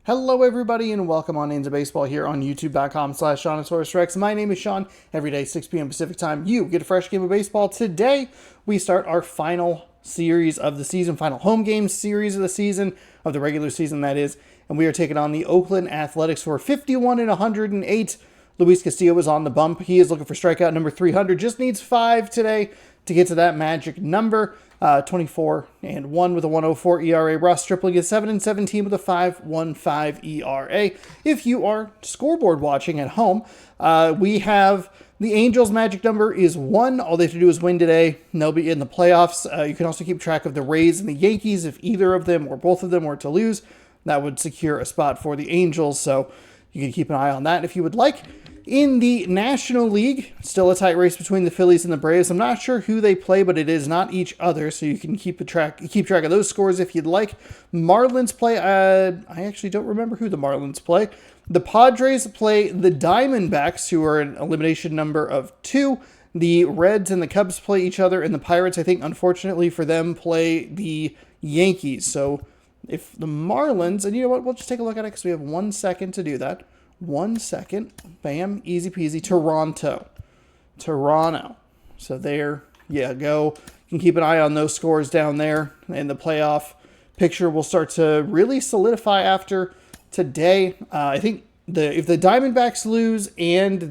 Hello everybody and welcome on into baseball here on youtube.com/SeanSaurusRex. My name is Sean. Every day, 6 p.m. Pacific time, you get a fresh game of baseball. Today, we start our final series of the season, final home game series of the season, of the regular season that is, and we are taking on the Oakland Athletics who are 51 and 108. Luis Castillo is on the bump. He is looking for strikeout number 300. Just needs 5 today to get to that magic number. 24 and 1 with a 1.04 ERA. Ross Stripling is 7 and 17 with a 5.15 ERA. If you are scoreboard watching at home, we have the Angels' magic number is 1. All they have to do is win today, and they'll be in the playoffs. You can also keep track of the Rays and the Yankees. If either of them or both of them were to lose, that would secure a spot for the Angels. So you can keep an eye on that if you would like. In the National League, still a tight race between the Phillies and the Braves. I'm not sure who they play, but it is not each other, so you can keep track of those scores if you'd like. Marlins play, I actually don't remember who the Marlins play. The Padres play the Diamondbacks, who are an elimination number of 2. The Reds and the Cubs play each other, and the Pirates, I think, unfortunately for them, play the Yankees. So if the Marlins, and you know what, we'll just take a look at it because we have 1 second to do that. 1 second. Bam. Easy peasy. Toronto. So there you go. You can keep an eye on those scores down there. And the playoff picture will start to really solidify after today. I think if the Diamondbacks lose and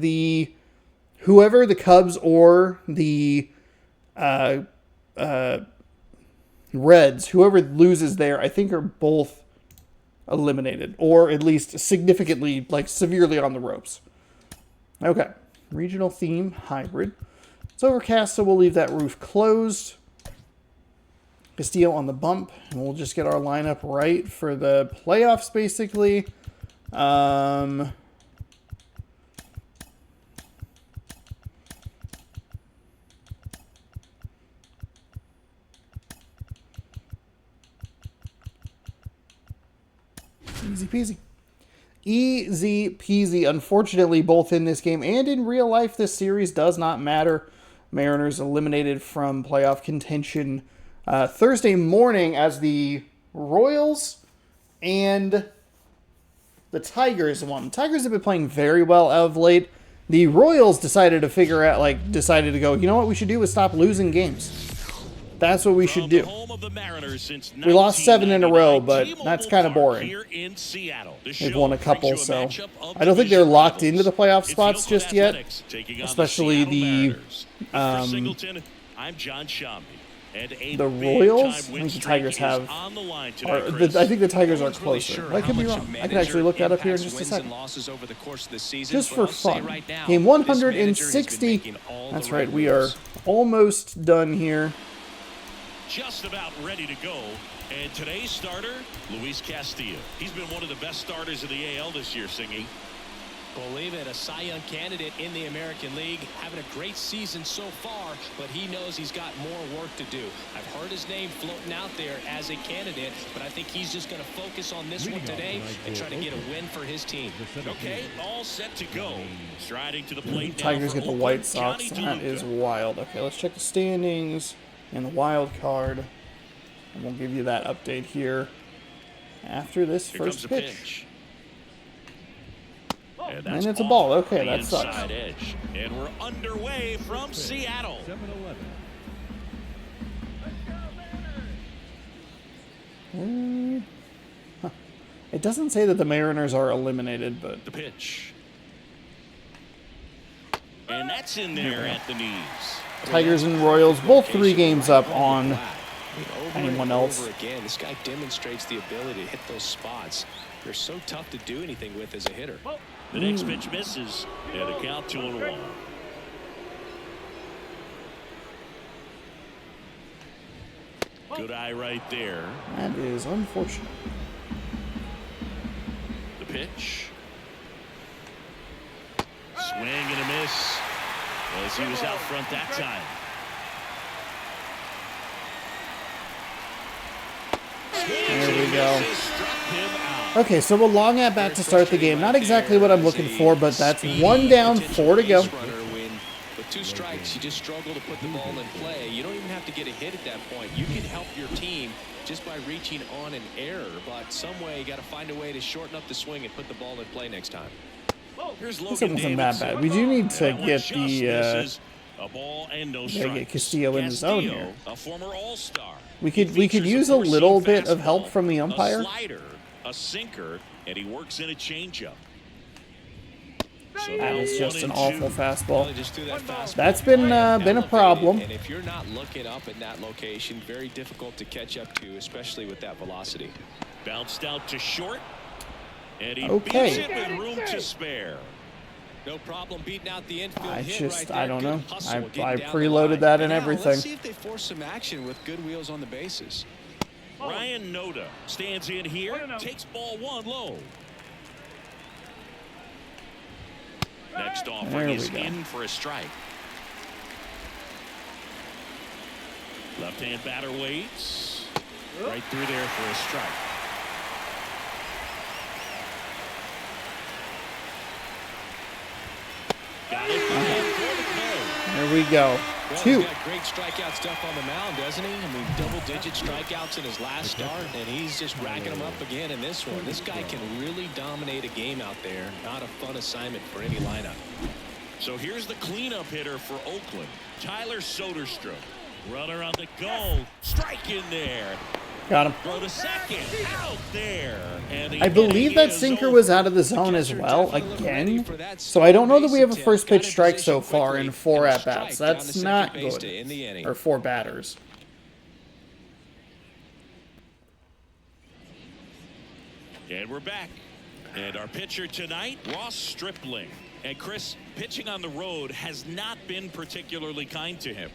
whoever the Cubs or the Reds, whoever loses there, I think are both eliminated, or at least significantly, like severely on the ropes. Okay, regional theme hybrid. It's overcast, so we'll leave that roof closed. Castillo on the bump, and we'll just get our lineup right for the playoffs, basically. Easy peasy. Easy peasy. Unfortunately, both in this game and in real life, this series does not matter. Mariners eliminated from playoff contention Thursday morning as the Royals and the Tigers won. The Tigers have been playing very well of late. The Royals decided to go, you know what we should do is stop losing games. That's what we should do. We lost 7 in a row, but that's kind of boring. They've won a couple, so I don't think they're locked into the playoff spots just yet. Especially the Royals. I think the Tigers have. I think the Tigers are closer. I could be wrong. I can actually look that up here in just a second. Just for fun. Game 160. That's right. We are almost done here. Just about ready to go. And today's starter, Luis Castillo. He's been one of the best starters in the AL this year, Singy. Believe it, a Cy Young candidate in the American League, having a great season so far, but he knows he's got more work to do. I've heard his name floating out there as a candidate, but I think he's just going to focus on this one today and try to get a win for his team. Okay, all set to go. Striding to the plate. Tigers get the White Sox. That is wild. Okay, let's check the standings and the wild card, and we'll give you that update here after this first pitch. And it's a ball. Okay, that sucks. Edge. And we're underway from Seattle. It doesn't say that the Mariners are eliminated, but the pitch. And that's in there at the knees. Tigers and Royals, both 3 games up on anyone else. Again, this guy demonstrates the ability to hit those spots. They're so tough to do anything with as a hitter. The next pitch misses, and a count 2-1. Good eye right there. That is unfortunate. The pitch. Swing and a miss. As he was out front that time. There we go. Okay, so a long at bat to start the game. Not exactly what I'm looking for, but that's 1 down, 4 to go. with 2 strikes, you just struggle to put the ball in play. You don't even have to get a hit at that point. You can help your team just by reaching on an error, but some way you got to find a way to shorten up the swing and put the ball in play next time. Here's This Logan wasn't that bad. We do need to get the a ball and no get strikes. Castillo in the zone here. A former all-star. We could use a little bit of help from the umpire. A slider, a sinker, and he works in a changeup. So That is just an awful fastball. Just threw that fastball. That's been a problem. And if you're not looking up in that location, very difficult to catch up to, especially with that velocity. Bounced out to short, and he Okay. beats it with room to spare. No problem beating out the infield I hit just, right there. I don't know. Good hustle getting I down the preloaded line. that and Now, everything. Let's see if they force some action with good wheels on the bases. Ryan Noda stands in here, takes ball 1 low. Next offering is in for a strike. Left-hand batter waits. Right through there for a strike. Got it. There we go. Well, 2. he's got great strikeout stuff on the mound, doesn't he? I mean, double-digit strikeouts in his last start, and he's just racking them up again in this one. This guy can really dominate a game out there. Not a fun assignment for any lineup. So here's the cleanup hitter for Oakland, Tyler Soderstrom. Runner on the go. Strike in there. Got him. Throw to second. Out there. And the I believe inning that is sinker over. was out of the zone as well, again. So I don't know that we have a first pitch strike so far in 4 at-bats. That's not good. Or 4 batters. And we're back. And our pitcher tonight, Ross Stripling. And Chris, pitching on the road has not been particularly kind to him.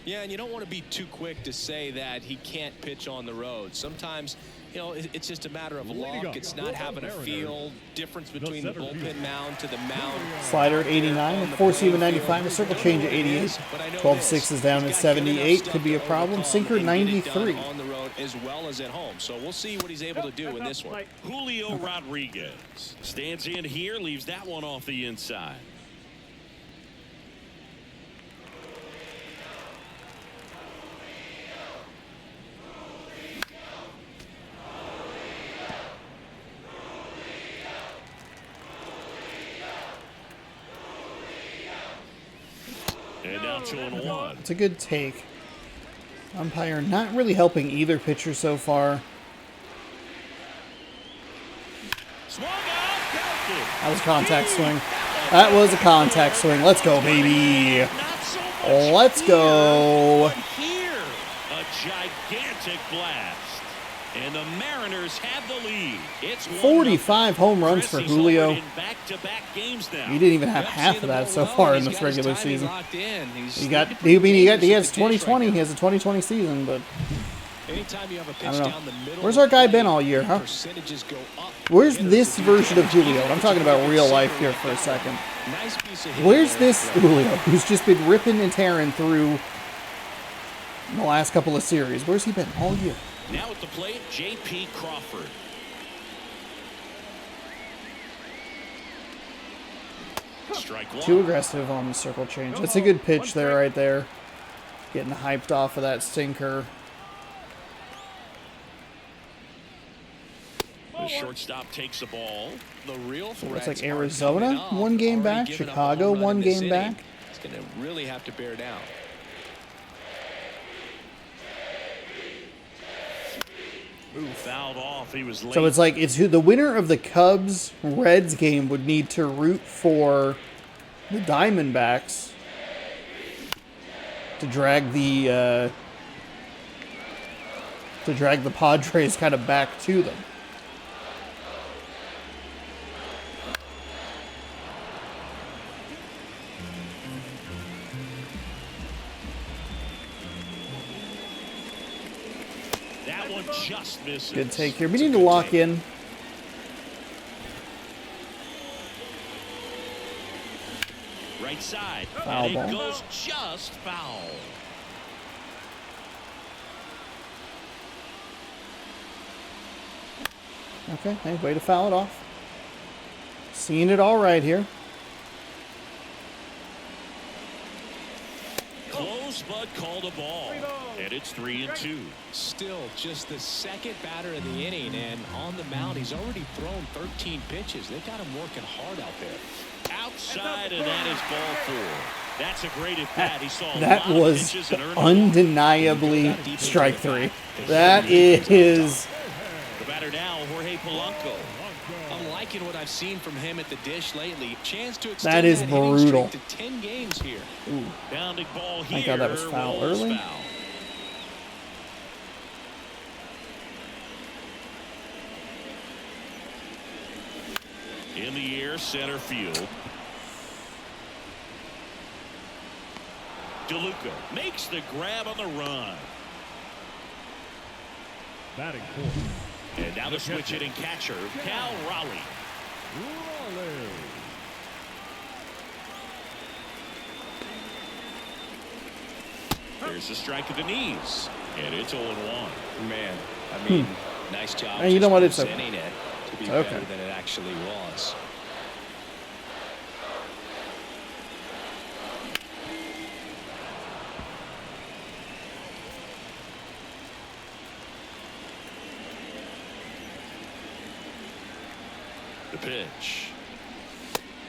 Yeah, and you don't want to be too quick to say that he can't pitch on the road. Sometimes, you know, it's just a matter of luck. It's not having a feel. Difference between the bullpen mound to the mound. Slider at 89, a 4-seam at 95, a circle change at 88. 12-6 is down at 78. Could be a problem. Sinker 93. On the road as well as at home. So we'll see what he's able to do in this one. Julio Rodriguez stands in here, leaves that one off the inside. And now 2-1. It's a good take. Umpire not really helping either pitcher so far. Swung out, counted. That was a contact swing. That was a contact swing. Let's go, baby. Not so much Let's go. here. A gigantic blast. And the Mariners have the lead. It's 45 home runs for Chris, he's Julio. already in back-to-back games now. He didn't even have half of that so far in this regular season. He has 2020. He has a 2020 season, but Anytime you have a pitch I don't know. down the middle Where's of our guy the been plate, all year, huh? percentages go up. Where's this version of Julio? I'm talking about real life here for a second. Nice piece of hitting Where's there. this Julio who's just been ripping and tearing through the last couple of series? Where's he been all year? Now at the plate, J.P. Crawford. Strike one. Too aggressive on the circle change. That's a good pitch there, right there. Getting hyped off of that sinker. The shortstop takes the ball. The real Looks threats like are Arizona, coming up. 1 game Already back. given up a Chicago, home run 1 in this game inning. back. It's going to really have to bear down. Ooh, fouled off. He was late. So it's like it's who the winner of the Cubs Reds game would need to root for the Diamondbacks to drag the Padres kind of back to them. That one just misses. Good take here. We It's a need to good lock take. in. Right side. Foul and ball. it goes just foul. Okay, hey, way to foul it off. Seeing it all right here. Spud called a ball, and it's 3-2. Still just the second batter of the inning, and on the mound, he's already thrown 13 pitches. They've got him working hard out there. Outside, and that is ball 4. That's a great at bat. He saw That was undeniably strike 3. That is. The batter now, Jorge Polanco. I'm liking what I've seen from him at the dish lately. Chance to That extend is that hitting brutal. streak to 10 games here. Ooh. Bounding ball here. Thank God that was foul early. Foul. In the air, center field. DeLuca makes the grab on the run. Batting fourth. And now the switch hitting catcher, Cal Raleigh. There's a strike at the knees, and it's 0-1. Man, I mean, nice job. And you know what? It's presenting it to be okay. better than it actually was. The pitch.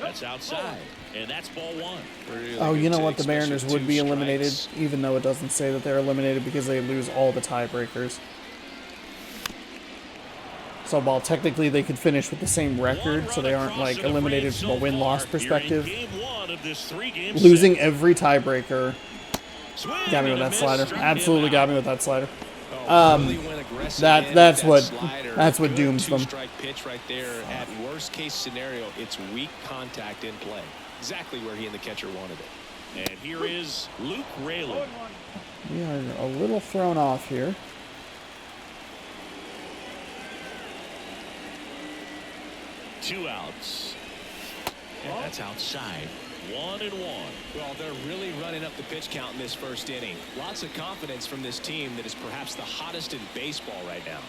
That's outside, and that's ball 1. Really Oh, you good know take, what? The Mariners especially would be 2 eliminated, strikes. even though it doesn't say that they're eliminated because they lose all the tiebreakers. So while technically they could finish with the same record, so they aren't like eliminated from a win-loss perspective, losing every tiebreaker got me with that slider. Absolutely got me with that slider. Really went aggressive in That's with what slider. that's what Good dooms them. Two-strike pitch right there. At worst case scenario, it's weak contact in play. Exactly where he and the catcher wanted it. And here is Luke Raley. We are a little thrown off here. Two outs. And that's outside. 1-1. Well, they're really running up the pitch count in this first inning. Lots of confidence from this team that is perhaps the hottest in baseball right now.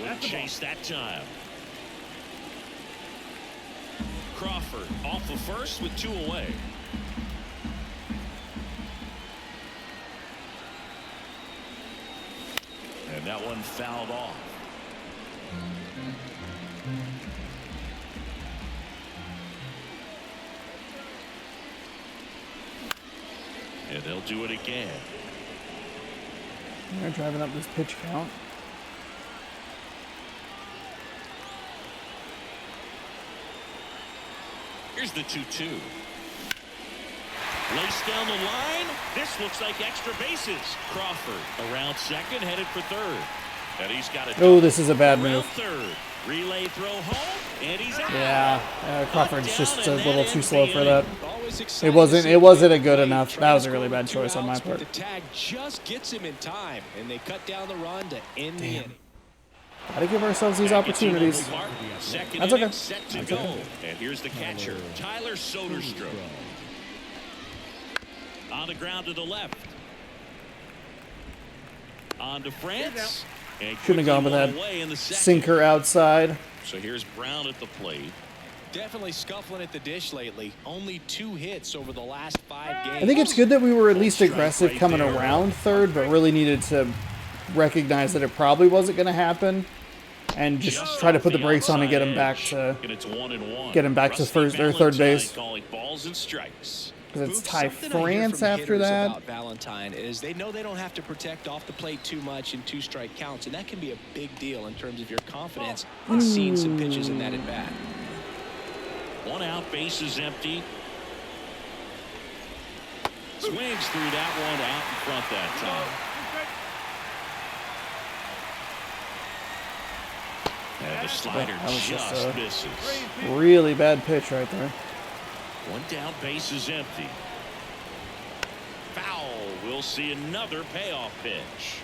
Wouldn't chase that time. Crawford off of first with 2 away. And that one fouled off. And they'll do it again. They're driving up this pitch count. Here's the 2-2. Laced down the line. This looks like extra bases. Crawford around second, headed for third. And he's got a Oh, this is a bad around move. third. Relay throw home, and he's out. Yeah, Crawford's just a little too slow for that. Always It excited wasn't. to see It wasn't a him good play. enough. Trying That to was a really score bad with choice 2 on my outs, but part. the tag just gets him in time, and they cut down the run to end the inning. Gotta give ourselves these opportunities. Second That's inning okay. set to That's go. okay. And here's the catcher, Tyler Soderstrom. On the ground to the left. On to France. And Shouldn't have gone with quickly that away in the second. sinker outside. So here's Brown at the plate. Definitely scuffling at the dish lately. Only 2 hits over the last 5 games. I think it's good that we were at least aggressive coming around third, but really needed to recognize that it probably wasn't going to happen, and just try to put the brakes on and get him back to And it's 1-1. get him back to Rusty first or third Valentine base. calling balls and strikes. Because it's Booth, Ty something I hear France from after hitters that. about Valentine is they know they don't have to protect off the plate too much in 2-strike counts, and that can be a big deal in terms of your confidence in seeing some pitches in that at bat. 1 out, base is empty. Swings through that one out in front that time. And the slider That was just just a- misses. Really bad pitch right there. 1 down, base is empty. Foul. We'll see another payoff pitch.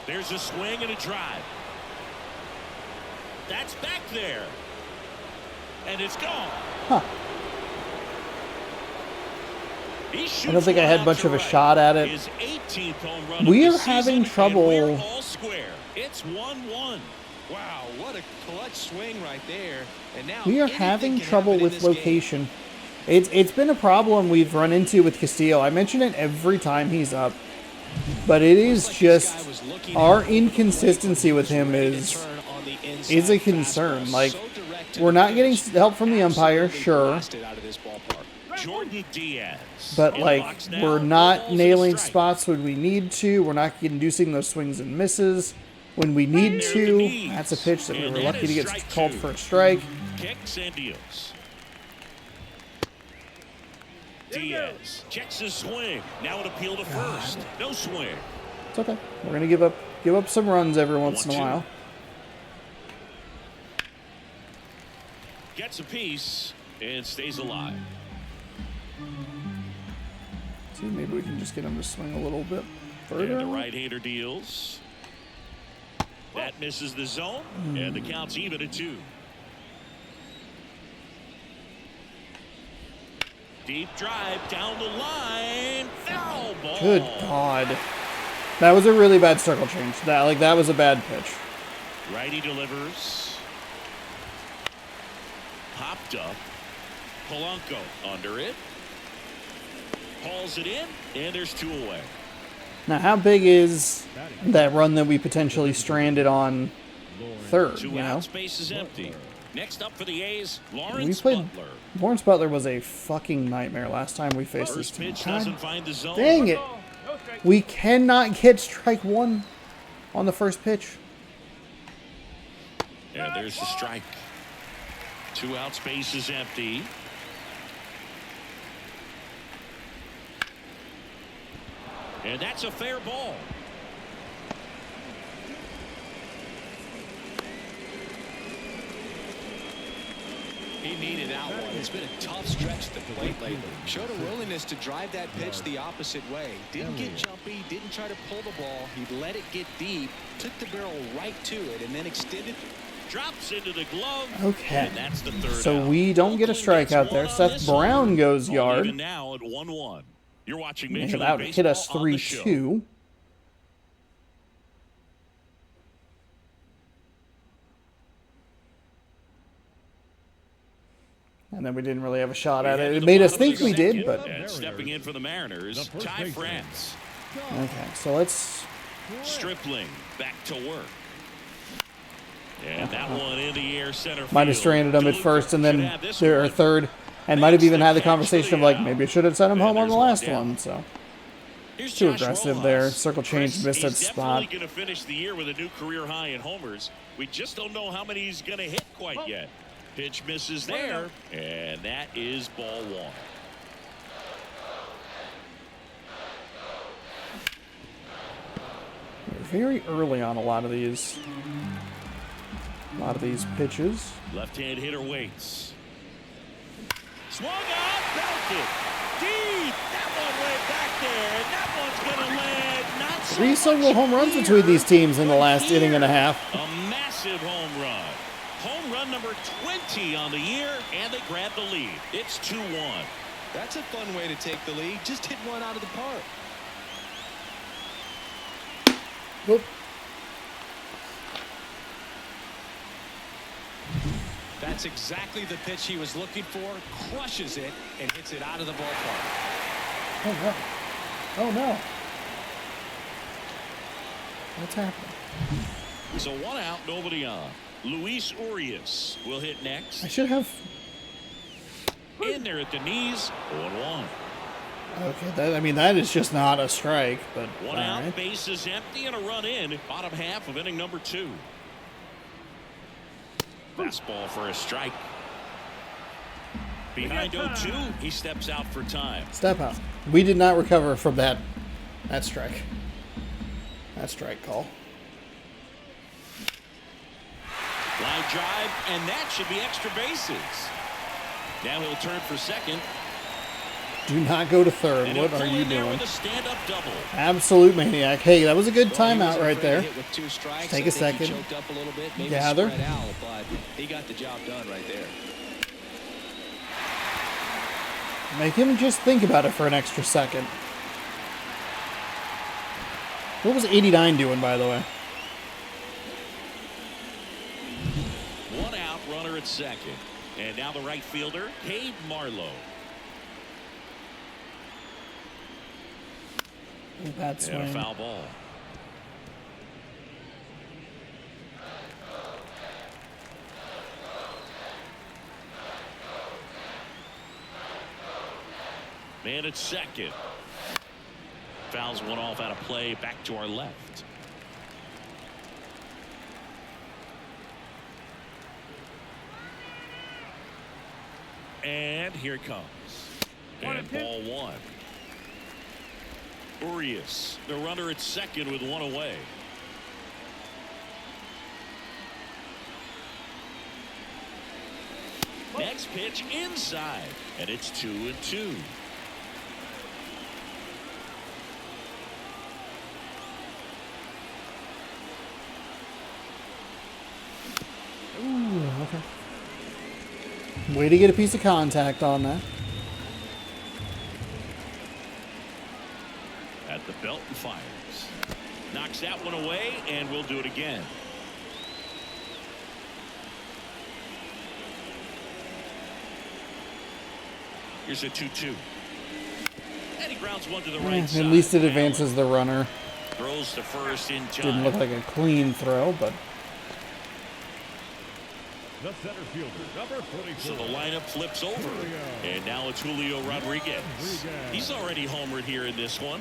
There's a swing and a drive. That's back there. And it's gone. Huh. He shoots I don't think I one had out much to of a right. shot at it. His 18th home run We of are the having season, trouble- and we're all square. It's 1-1. Wow, what a clutch swing right there. And now We are anything having can trouble happen in with this game. location. It's been a problem we've run into with Castillo. I mention it every time he's up. But it is just our inconsistency with him is a concern. Like, we're not getting help from the umpire, sure. Jordan Diaz. But, like, we're not nailing spots when we need to. We're not inducing those swings and misses when we need to. That's a pitch that we were lucky to get called for a strike. Kicks and deals. Diaz checks his swing. Now an appeal to first. No swing. It's okay. We're gonna give up some runs every once in a while. Gets a piece and stays alive. See, maybe we can just get him to swing a little bit further. And the right-hander deals. That misses the zone, and the count's even at 2. Deep drive down the line. Foul ball. Good God. That was a really bad circle change. That was a bad pitch. Righty delivers. Popped up. Polanco under it. Hauls it in, and there's 2 away. Now, how big is that run that we potentially stranded on third? 2 You know, out, space is empty. Next up for the A's, we Lawrence played. Butler. Lawrence Butler was a fucking nightmare last time we faced this First team. pitch God doesn't find the zone. dang it! We cannot get strike 1 on the first pitch. And there's the strike. 2 out, space is empty. And that's a fair ball. He needed that one. It's been a tough stretch at the plate lately. Showed a willingness to drive that pitch the opposite way. Didn't get jumpy, didn't try to pull the ball. He let it get deep, took the barrel right to it, and then extended. Drops into the glove. Okay. And that's the 3rd So out. we don't get a Oakland gets strikeout there. one on Seth this Brown one. goes All yard. even now at 1-1. You're watching Yeah, Major that League would hit us Baseball on the show. 3-2. And then we didn't really have a shot at it. It made us think we did, but And stepping in for the Mariners, Ty France. okay. So let's. Stripling back to work. And that one in the air center field. Might have stranded him at first and Should then have this there or one. third, and might have even had the Catch for conversation of the like out. maybe I should have sent him And home on the there's one last down. one. So Here's too Josh aggressive Rojas. there. Circle change, Chris, missed that he's spot. definitely going to finish the year with a new career high in homers. We just don't know how many he's going to hit quite yet. Pitch misses there, and that is ball 1. We're very early on a lot of these pitches. Left-hand hitter waits. Swung out, belted. Deep. That one went back there, and that one's going to land. Not so 3 solo much home runs here, between these teams in the but last inning and a half. A massive home run. Home run number 20 on the year, and they grab the lead. It's 2-1. That's a fun way to take the lead. Just hit one out of the park. Whoop. That's exactly the pitch he was looking for. Crushes it and hits it out of the ballpark. Oh no! Oh no! What's happening? So 1 out, nobody on. Luis Urias will hit next. I should have. In there at the knees, 0-1. Okay, that is just not a strike, but 1 all out, right. base is empty, and a run in. Bottom half of inning number 2. Fastball for a strike. Behind 0-2, he steps out for time. Step out. We did not recover from that strike. That strike call. Line drive, and that should be extra bases. Now he'll turn for second. Do not go to third. And What he'll are pull you in there doing? with a stand-up double. Absolute maniac. Hey, that was a good Well, he timeout wasn't right afraid to there. hit with 2 strikes. Take I a think he second. choked up a little bit, maybe Gather. spread out, but he got the job done right there. Make him just think about it for an extra second. What was 89 doing, by the way? at second. And now the right fielder, Cade Marlowe. Bad swing. And a foul ball. Man at second. Fouls one off out of play, back to our left. And here it comes. And ball one. Urias, the runner at second with one away. Next pitch inside, and it's 2-2. Ooh, okay. Way to get a piece of contact on that. At the belt and fires. Knocks that one away, and we'll do it again. Here's a 2-2. And he grounds one to the right side. At least it advances the runner. Throws to first in time. Didn't look like a clean throw, but The center fielder, number 44. So the lineup flips over. And now it's Julio Rodriguez. He's already homered here in this one.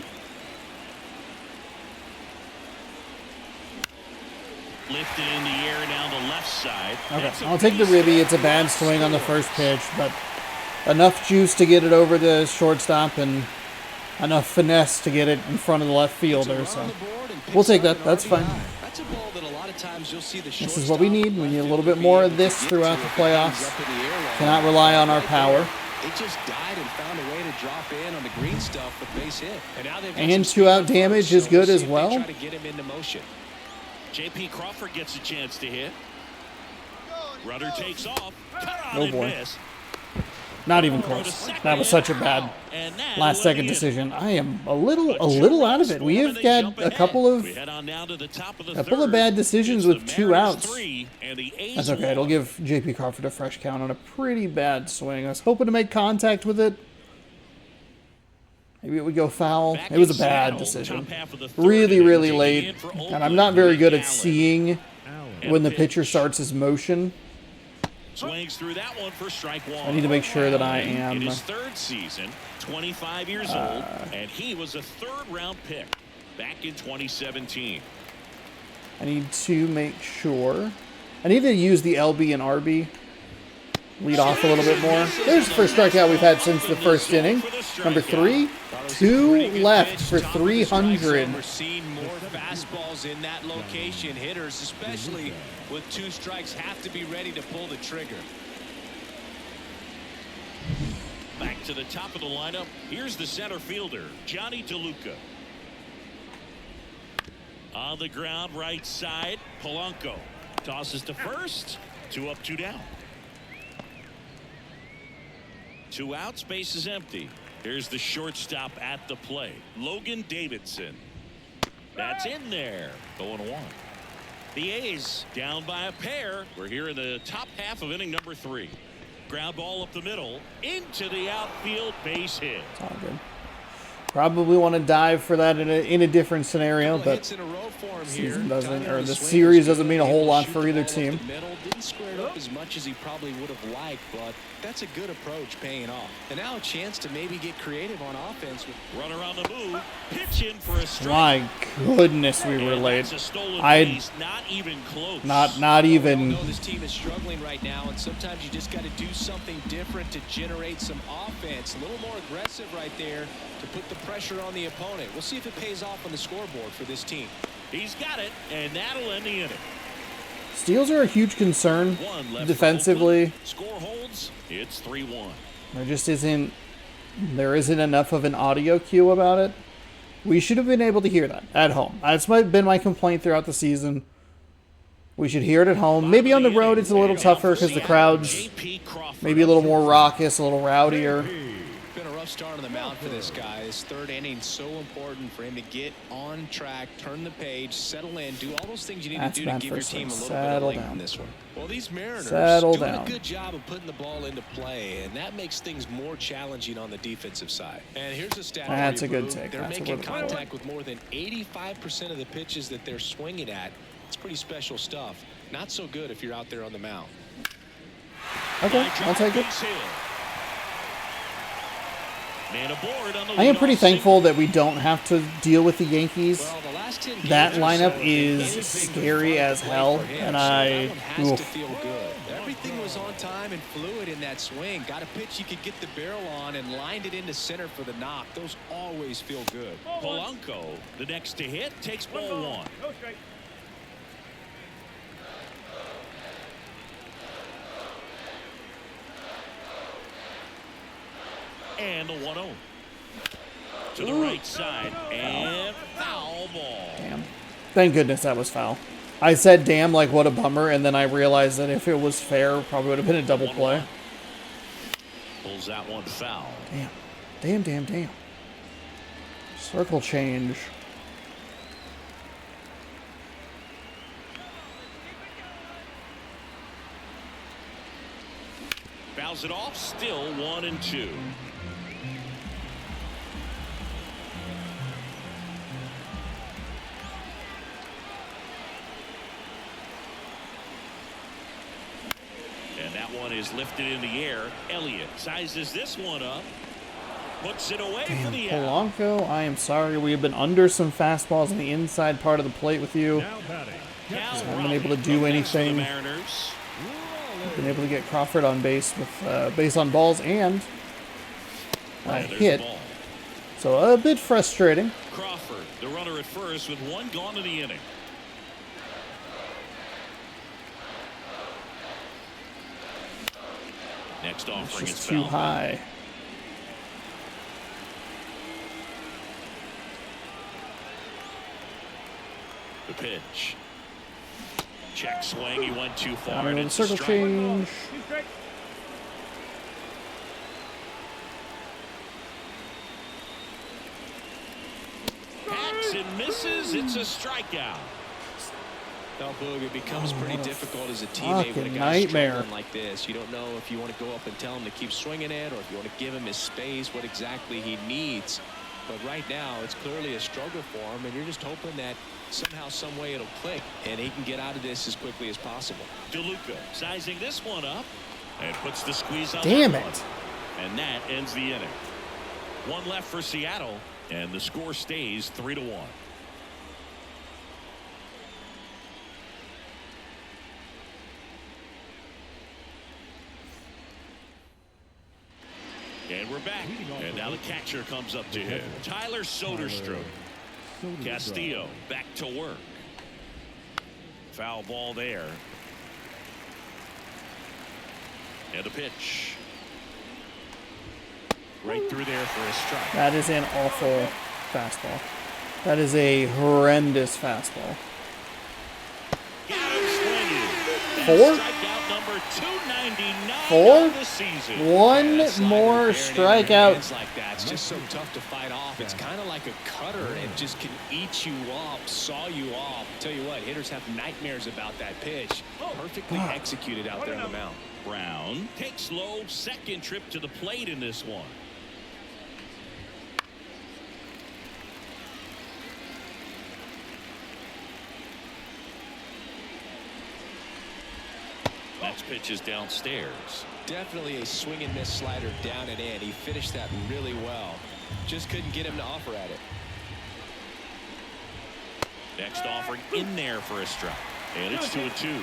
Lifted in the air down the left side. okay. I'll take the ribby. It's a bad swing on the first pitch, but enough juice to get it over the shortstop and enough finesse to get it in front of the left fielder. So we'll take that. That's fine. That's a ball that a lot of times you'll see the This is what we need. We need a little bit more of this throughout the playoffs. Cannot rely on our power. It just died and found a way to drop in on the green stuff with base hit. And now they've got And some 2-out speed damage runners, is good so as we'll see well. if they try to get him into motion. J.P. Crawford gets a chance to hit. Runner takes off. Oh boy. Miss. Not even close. That was such a bad last second decision. I am a little out of it. We have got a couple of bad decisions with 2 outs. That's okay. It'll give J.P. Crawford a fresh count on a pretty bad swing. I was hoping to make contact with it. Maybe it would go foul. It was a bad decision. Really, really late. And I'm not very good at seeing when the pitcher starts his motion. Swings through that one for strike one. I need to make sure that I am. In his third season, 25 years old, and he was a third-round pick back in 2017. I need to make sure. I need to use the LB and RB. Lead off a little bit more. There's the first strikeout we've had since the first inning. Number 3. 2 left for 300. We're seeing more fastballs in that location. Hitters, especially with 2 strikes, have to be ready to pull the trigger. Back to the top of the lineup. Here's the center fielder, Johnny DeLuca. On the ground, right side, Polanco tosses to first. 2 up, 2 down. 2 outs, base is empty. Here's the shortstop at the plate, Logan Davidson. That's in there. 0-1. The A's down by a pair. We're here in the top half of inning number 3. Ground ball up the middle into the outfield, base hit. It's all good. Probably want to dive for that in a different scenario, but season doesn't, or the series doesn't mean a whole lot for either team. Didn't square it up as much as he probably would have liked, but that's a good approach paying off. And now a chance to maybe get creative on offense. Runner on the move, pitch in for a strike. My goodness, we were late. Not even close. Not even. We know this team is struggling right now, and sometimes you just got to do something different to generate some offense. A little more aggressive right there to put the pressure on the opponent. We'll see if it pays off on the scoreboard for this team. He's got it, and that'll end the inning. Steals are a huge concern defensively. Score holds. It's 3-1. There isn't enough of an audio cue about it. We should have been able to hear that at home. That's been my complaint throughout the season. We should hear it at home. Maybe on the road it's a little tougher because the crowd's maybe a little more raucous, a little rowdier. rough start on the mound for this guy. His third inning so important for him to get on track, turn the page, settle in, do all those things you need to do to give your team a little bit of length in this one. Well, these Mariners doing a good job of putting the ball into play, and that makes things more challenging on the defensive side. And here's a stat. That's a good take. They're making contact with more than 85% of the pitches that they're swinging at. It's pretty special stuff. Not so good if you're out there on the mound. Okay, I'll take it. I am pretty thankful that we don't have to deal with the Yankees. That lineup is scary as hell, and Everything was on time and fluid in that swing. Got a pitch you could get the barrel on and lined it into center for the knock. Those always feel good. Polanco, the next to hit, takes ball one. And the 1-0 to the right side, and foul ball. Damn. Thank goodness that was foul. I said damn, like what a bummer, and then I realized that if it was fair, probably would have been a double play. Pulls that one foul. Damn. Circle change. Fouls it off, still 1-2. And that one is lifted in the air. Elliott sizes this one up. Puts it away for the out. Polanco, I am sorry. We have been under some fastballs on the inside part of the plate with you. Just haven't been able to do anything. Been able to get Crawford on base with base on balls and a hit. So a bit frustrating. Crawford, the runner at first with one gone in the inning. Next offering is too high. The pitch. Check swing. He went too far. And it's circle change. Hacks and misses. It's a strikeout. Now, Boog, it becomes pretty difficult as a teammate when a guy's struggling like this. You don't know if you want to go up and tell him to keep swinging it or if you want to give him his space, what exactly he needs. But right now, it's clearly a struggle for him, and you're just hoping that somehow, some way it'll click, and he can get out of this as quickly as possible. DeLuca sizing this one up and puts the squeeze on. Damn it. And that ends the inning. One left for Seattle, and the score stays 3-1. And we're back. And now the catcher comes up to hit. Tyler Soderstrom. Castillo back to work. Foul ball there. And a pitch. Right through there for a strike. That is an awful fastball. That is a horrendous fastball. Got him swinging. Four? Strikeout number 299 Four? of the season. One more strikeout. Like that. It's just so tough to fight off. It's kind of like a cutter. It just can eat you off, saw you off. Tell you what, hitters have nightmares about that pitch. Perfectly executed out there on the mound. Brown takes low, second trip to the plate in this one. Next pitch is downstairs. Definitely a swing and miss slider down and in. He finished that really well. Just couldn't get him to offer at it. Next offering in there for a strike. And it's 2-2.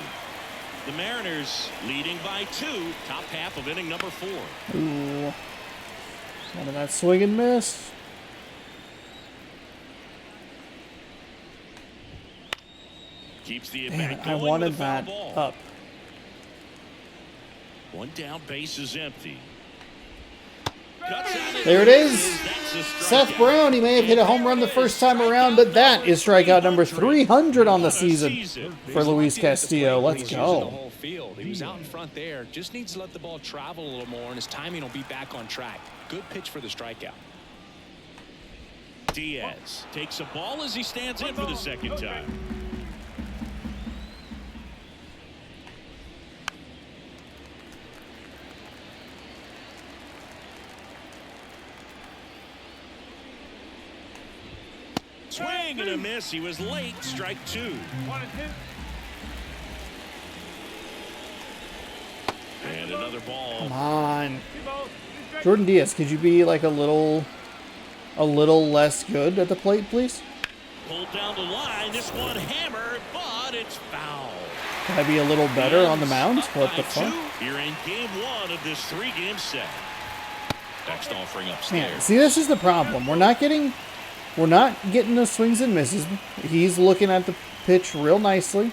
The Mariners leading by 2. Top half of inning number 4. Ooh. Some of that swing and miss. Keeps the Damn at-bat it, I going wanted with a foul that ball. up. One down, base is empty. There it is. Seth Brown, he may have hit a home run the first time around, but that is strikeout number 300 on the season for Luis Castillo. Let's go. He was out in front there. Just needs to let the ball travel a little more, and his timing will be back on track. Good pitch for the strikeout. Diaz takes a ball as he stands in for the second time. Swing and a miss. He was late. Strike two. 1 and 2. And another ball. Come on. 2 balls, 2 strikes. Jordan Diaz, could you be like a little less good at the plate, please? Pulled down the line. This one hammered, but it's foul. Can I be a little better on the mound? What the By fuck? two. You're in game one of this 3-game set. Next offering Man, upstairs. see, this is the problem. We're not getting the swings and misses. He's looking at the pitch real nicely,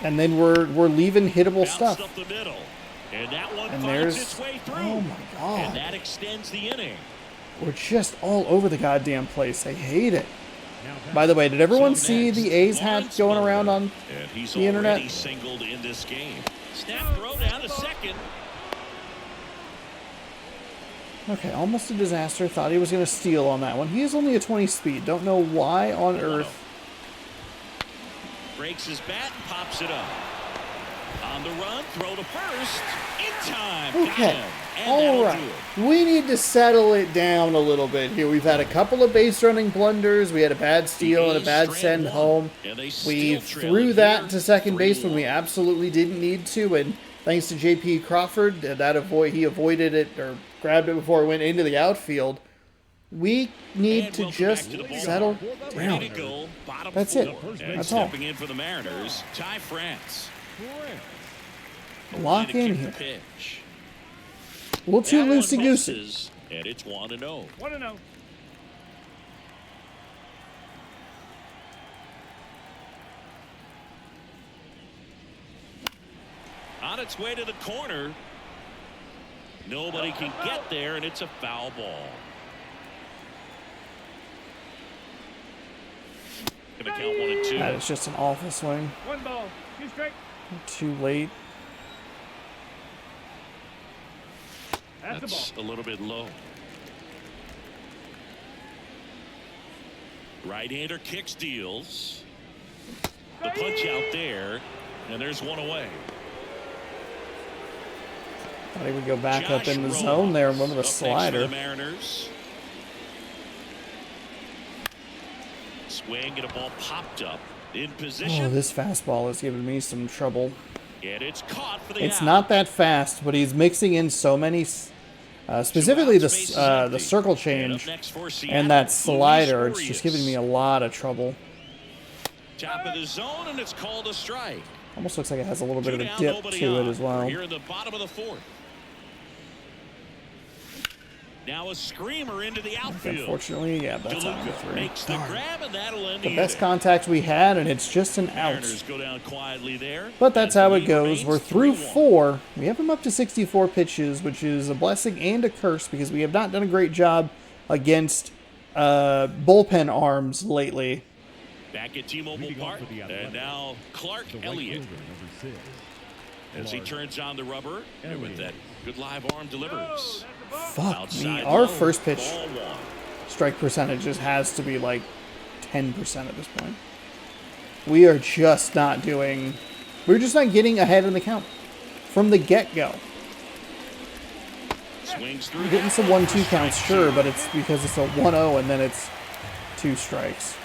and then we're leaving hittable Bounced stuff. up the middle. And that one And finds there's its way through. oh my god, And that extends the inning. we're just all over the goddamn place. I hate it. Now back. By the way, did everyone So see next, the A's hat Lawrence going Muller. around on And he's the internet? already singled in this game. Snap throw down to second. Okay, almost a disaster. Thought he was going to steal on that one. He is only a 20 speed. Don't know why on earth. Breaks his bat and pops it up. On the run, throw to first. In time. Got Okay, him. And all that'll right. do it. We need to settle it down a little bit here. We've had a couple of base running blunders. We had a bad steal and a bad send home. We threw that to second base when we absolutely didn't need to, and thanks to J.P. Crawford, he avoided it or grabbed it before it went into the outfield. We need to just settle down. Ready to go. Bottom That's four. it. And That's all. stepping in for the Mariners, Ty France. Lock Ready to in kick here. the pitch. A little too That one loosey-goosey. misses, and it's 1-0. 1 and 0. On its way to the corner. Nobody can get there, and it's a foul ball. Gonna count 1 and 2. That is just an awful swing. 1 ball, 2 strikes. Too late. That's the That's ball. a little bit low. Right-hander kicks, deals. The punch out there, and there's one away. Thought he would go back up Josh in the Rojas zone there. Remember the up next for slider. the Mariners. Swing and a ball popped up in position. Oh, this fastball is giving me some trouble. And it's caught for the It's out. not that fast, but he's mixing in so many, specifically the circle change and that slider. It's just giving me a lot of trouble. Top of the zone, and it's called a strike. Almost looks like it has a little bit of a Two down, dip nobody to it on. as well. We're here in the bottom of the fourth. Now a screamer into the outfield. Unfortunately, yeah, that's out of DeLuca three. makes the Darn. grab, and that'll end The the best inning. contact we had, and it's just an out. Mariners go down quietly there. But that's And how the it lead goes. remains We're through 3-1. 4. We have him up to 64 pitches, which is a blessing and a curse because we have not done a great job against bullpen arms lately. Back at T-Mobile Leading off Park, for the and Athletics, now Clark The right Elliott fielder, number 6. as he Clark turns on the rubber, and with that good live arm delivers. Fuck me. Outside Our low, first pitch ball one. strike percentage just has to be like 10% at this point. We are just not doing... We're just not getting ahead in the count from the get-go. Swings through. We're getting some 1-2 counts, sure, but it's because it's a 1-0 and then it's 2 strikes.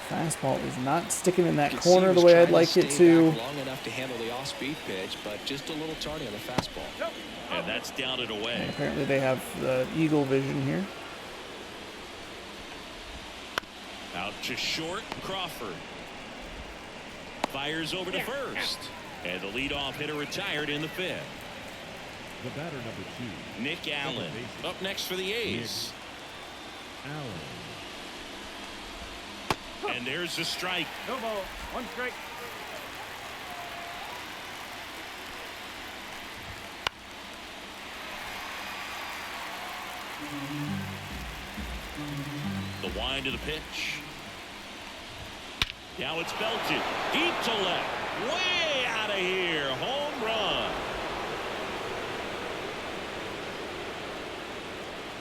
Fastball is not sticking in that You can see corner he the was way trying I'd like it stay to. back long enough to handle the off-speed pitch, but just a little tardy on the fastball. And that's down and away. Apparently they have the eagle vision here. Out to short, Crawford. Fires over to first. And the leadoff hitter retired in the fifth. The batter, number 2. Nick Allen up next for the A's. Allen. And there's the strike. No ball, 1 strike. The wind of the pitch. Now it's belted deep to left, way out of here, home run.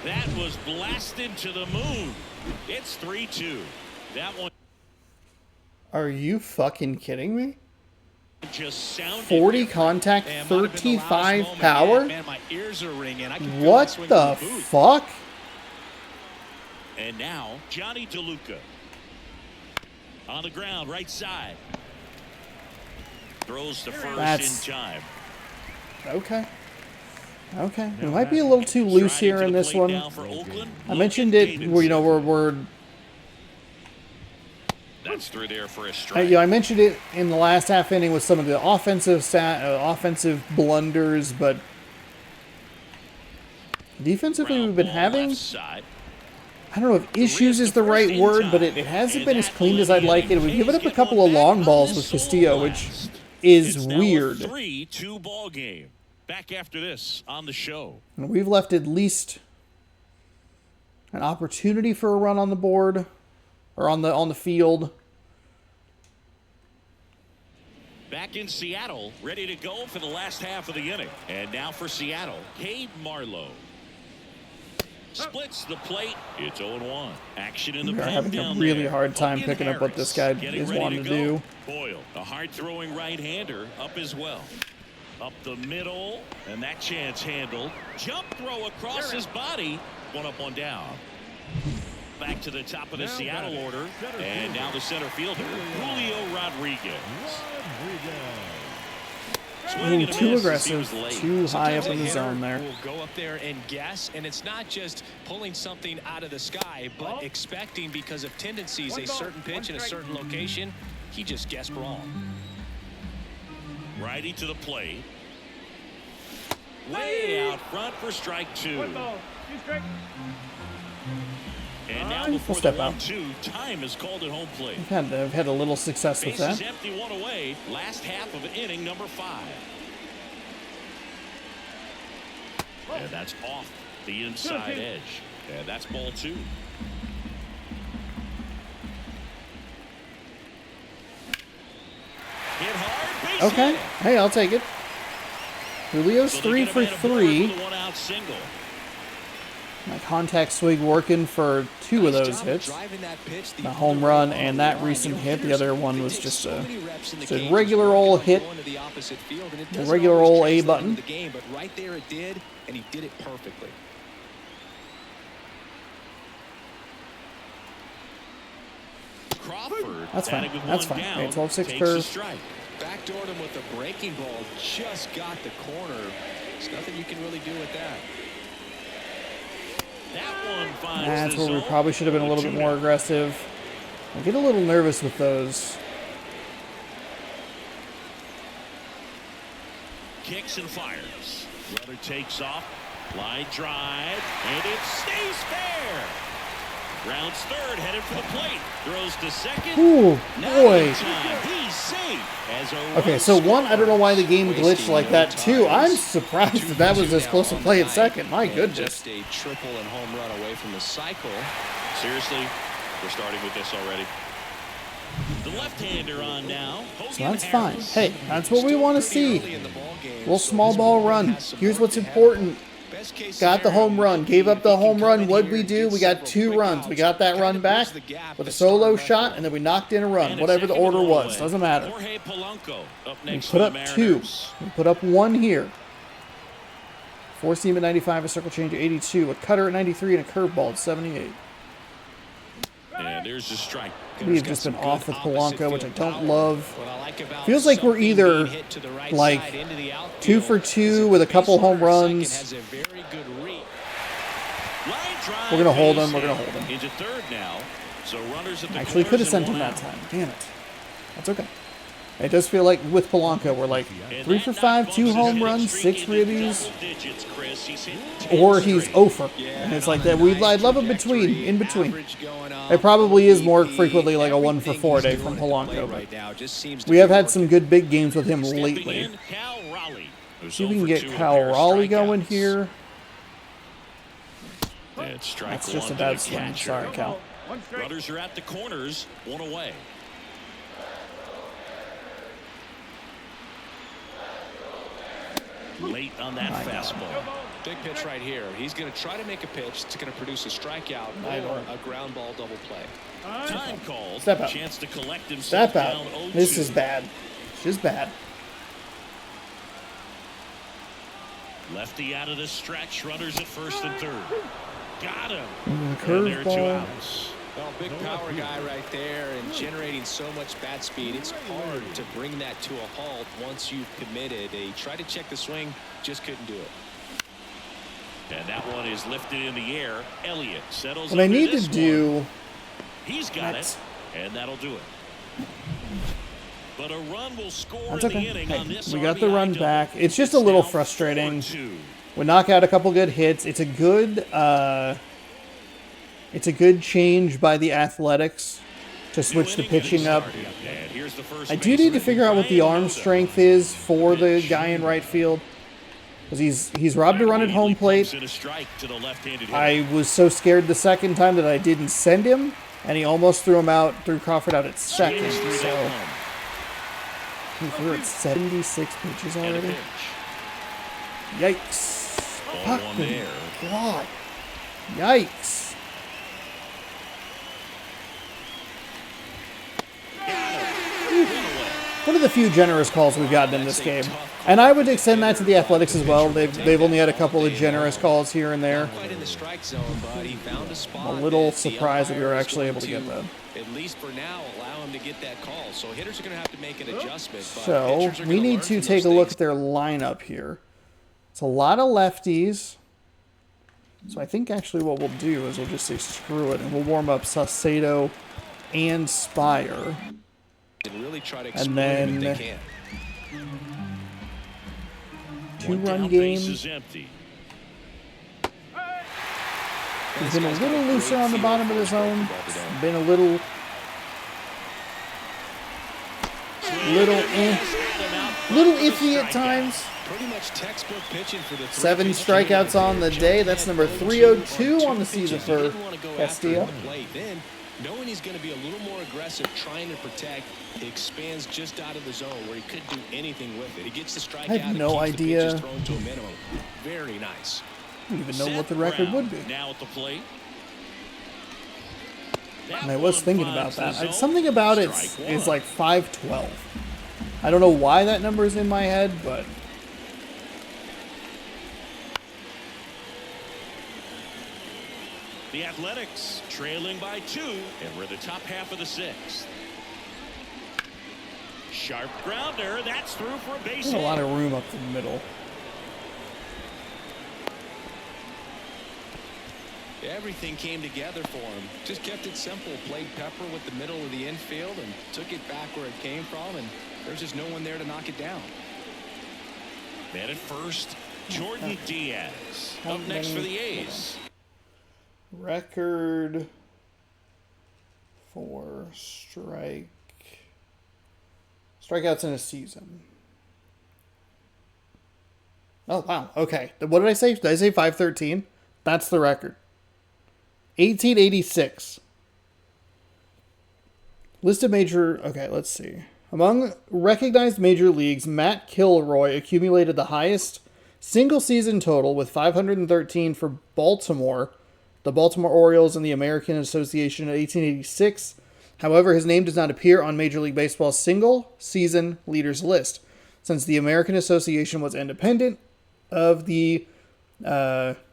That was blasted to the moon. It's 3-2. That one. Are you fucking kidding me? Just sounded 40 contact, Man, might have been the 35 loudest moment. power? Man, my ears are ringing. I can feel What it swing the through booth. fuck? And now Johnny DeLuca on the ground, right side. Throws to first That's- in time. Okay. Okay. It might be a little too loose Striding here to in the this plate one. now for Oakland, I mentioned it, Davidson. you know, we're That's through there for a you strike. know, I mentioned it in the last half inning with some of the offensive blunders, but defensively we've been Ground ball having, left side. I don't know if issues is the right word, but it hasn't been as clean as I'd like it. We've given up a couple of long balls with Castillo, which is It's now a weird. 3-2 ball game. Back after this on the show. And we've left at least an opportunity for a run on the board or on the field. Back in Seattle, ready to go for the last half of the inning. And now for Seattle, Cade Marlowe. Splits the plate. It's 0-1. Action in the We are pen having a down really there. hard time Hogan picking up what this guy Harris getting is ready wanting to go. do. Boyle, a hard-throwing right-hander, up as well. Up the middle, and that chance handled. Jump throw across his body. One up, one down. Back to the top of the Seattle order, and now the center fielder, Julio Rodriguez. Swing Ooh, and a too miss as he aggressive, was late. too high up Sometimes a in the hitter zone there. will go up there and guess, and it's not just pulling something out of the sky, but expecting because of tendencies a certain pitch in a certain location. He just guessed wrong. Righty to the plate. Way out front for strike two. And now Full before the step out. 1-2, time is called at home plate. I've had a little success with Bases that. empty, one away. Last half of inning number 5. And that's off the inside edge. And that's ball 2. Hit hard, base Okay. hit. Hey, I'll take it. Julio's So they 3 get a for man aboard 3. with a one-out single. My contact swing working for 2 of those hits. The home run and that recent hit. The other one was just a regular old hit. The regular old A button. But right there it did, and he did it perfectly. Crawford. That's fine. batting with That's one fine. down, Hey, 12-6 takes the curve. strike. Backdoored him with a breaking ball. Just got the corner. There's nothing you can really do with that. That one finds That's the where we zone. probably should have been a little bit more aggressive. I get a little nervous with those. Kicks and fires. Runner takes off. Line drive. And it stays fair. Rounds third, headed for the plate. Throws to second. Ooh, Now boy. in time, he's safe. As a Okay, run so one, I don't know why the game Wasting glitched like no that. time. 2, I'm surprised that that was this close to play at second. My And goodness. Just a triple and home run away from the cycle. Seriously, we're starting with this already. The left-hander on now. Hogan So that's fine. Harris. Hey, that's what we want to Pretty see. early in the ball game, Little so small this ball one run. has some Here's work what's to have. important. Best case Got the home scenario, run. Gave up the if he home can run. come in What'd here we and do? get We got several 2 quick runs. We outs, got that kinda run bridge back the gap with a to start solo left shot, off. and then we knocked in a run. And Whatever the second order one was. away. Doesn't matter. Jorge Polanco up We next put for up the 2. Mariners. We put up 1 here. 4-seam at 95, a circle change at 82, a cutter at 93, and a curveball at 78. And there's the strike. We've just been off with Polanco, which I don't love. What I like about Feels like we're something either, being hit to the right like, side into the 2 outfield for is 2 that with a the couple base home runner at second runs. has a very good read. Line drive, We're gonna hold base him, we're gonna hit. hold him. Into third now. So runners at the Actually, could have corners and sent him one that out. time. Damn it. That's okay. It does feel like with Polanco, we're like And 3 that for knock 5, bumps 2 his home hitting runs, streak 6 into ribbies, double digits, Chris. He's hit 10 or he's straight. over. And it's like that. I'd love a between, in between. It probably is more frequently like a 1 for 4 day from Polanco. But we have had some good big games with him Stepping lately. in, Cal Raleigh, who's See if we 0 can for get 2 with a Kyle pair of Raleigh going strikeouts. here. And strike That's just a one to bad the swing. catcher. Sorry, Cal. Runners are at the corners, one away. late on that fastball. Big pitch right here. He's going to try to make a pitch. It's going to produce a strikeout or a ground ball double play. Time called. Step out. Chance to collect himself. Step out. Down 0-2. This is bad. It's just bad. Lefty out of the stretch. Runners at first and third. Got him. And And there are 2 curveball. outs. Well, big power guy right there and generating so much bat speed. It's hard to bring that to a halt once you've committed. They tried to check the swing, just couldn't do it. And that one is lifted in the air. Elliott settles. What I under need this to do. one. He's got That's- it, and that'll do it. But a run will score That's in the okay. inning Hey, on this we got the RBI run double. back. It's just a little Now frustrating. 4-2. We knock out a couple good hits. It's a good change by the Athletics to switch the pitching up. And here's the first I do need to baseman, figure out what the Ryan arm Noda. strength is for the guy in right field. Because he's robbed a run at home plate. Pumps in a strike to the left-handed hitter. I was so scared the second time that I didn't send him, and he almost threw Crawford out at second. James through that So one. we're at 76 pitches And a already. pitch. Yikes! Ball one Fucking there. God! Yikes! One of the few generous calls we've gotten in this game, and I would extend that to the Athletics as well. They've only had a couple of generous calls here and there. Quite in the strike zone, but he found a spot. I'm a little that the surprised that we were umpire is actually able to going get that. At least for now, allow him to get that call. So hitters are going to have to make an adjustment. But So pitchers are we gonna need learn to from take those a look things. at their lineup here. It's a lot of lefties. So I think actually what we'll do is we'll just say screw it, and we'll warm up Saucedo and Spire. And really try to And exploit then- him if they can. One Two-run down, game. base is empty. He's been a little looser on the bottom of the zone. Been a little iffy at times. Pretty much textbook pitching for the 7 strikeouts on the day. That's number 302 on the season for Castillo. Then, knowing he's going to be a little more aggressive, trying to protect, he expands just out of the zone where he couldn't do anything with it. He gets the strikeout. I have no and keeps the idea. pitches thrown to a minimum. Very nice. I don't even know what the Seth record Brown would be. Now at the plate. And I was thinking about that. Something about it is Strike one. like 512. I don't know why that number is in my head, but The Athletics trailing by 2, and we're the top half of the 6th. Sharp grounder. That's through for a base there's a hit. lot of room up the middle. Everything came together for him. Just kept it simple. Played pepper with the middle of the infield and took it back where it came from. And there's just no one there to knock it down. Man at first, Jordan Diaz. How Up next for many- the A's. Record for strikeouts in a season. Oh, wow. Okay. What did I say? Did I say 513? That's the record. 1886. List of major... Okay, let's see. Among recognized major leagues, Matt Kilroy accumulated the highest single-season total with 513 for Baltimore, the Baltimore Orioles, and the American Association in 1886. However, his name does not appear on Major League Baseball's single-season leaders list, since the American Association was independent of the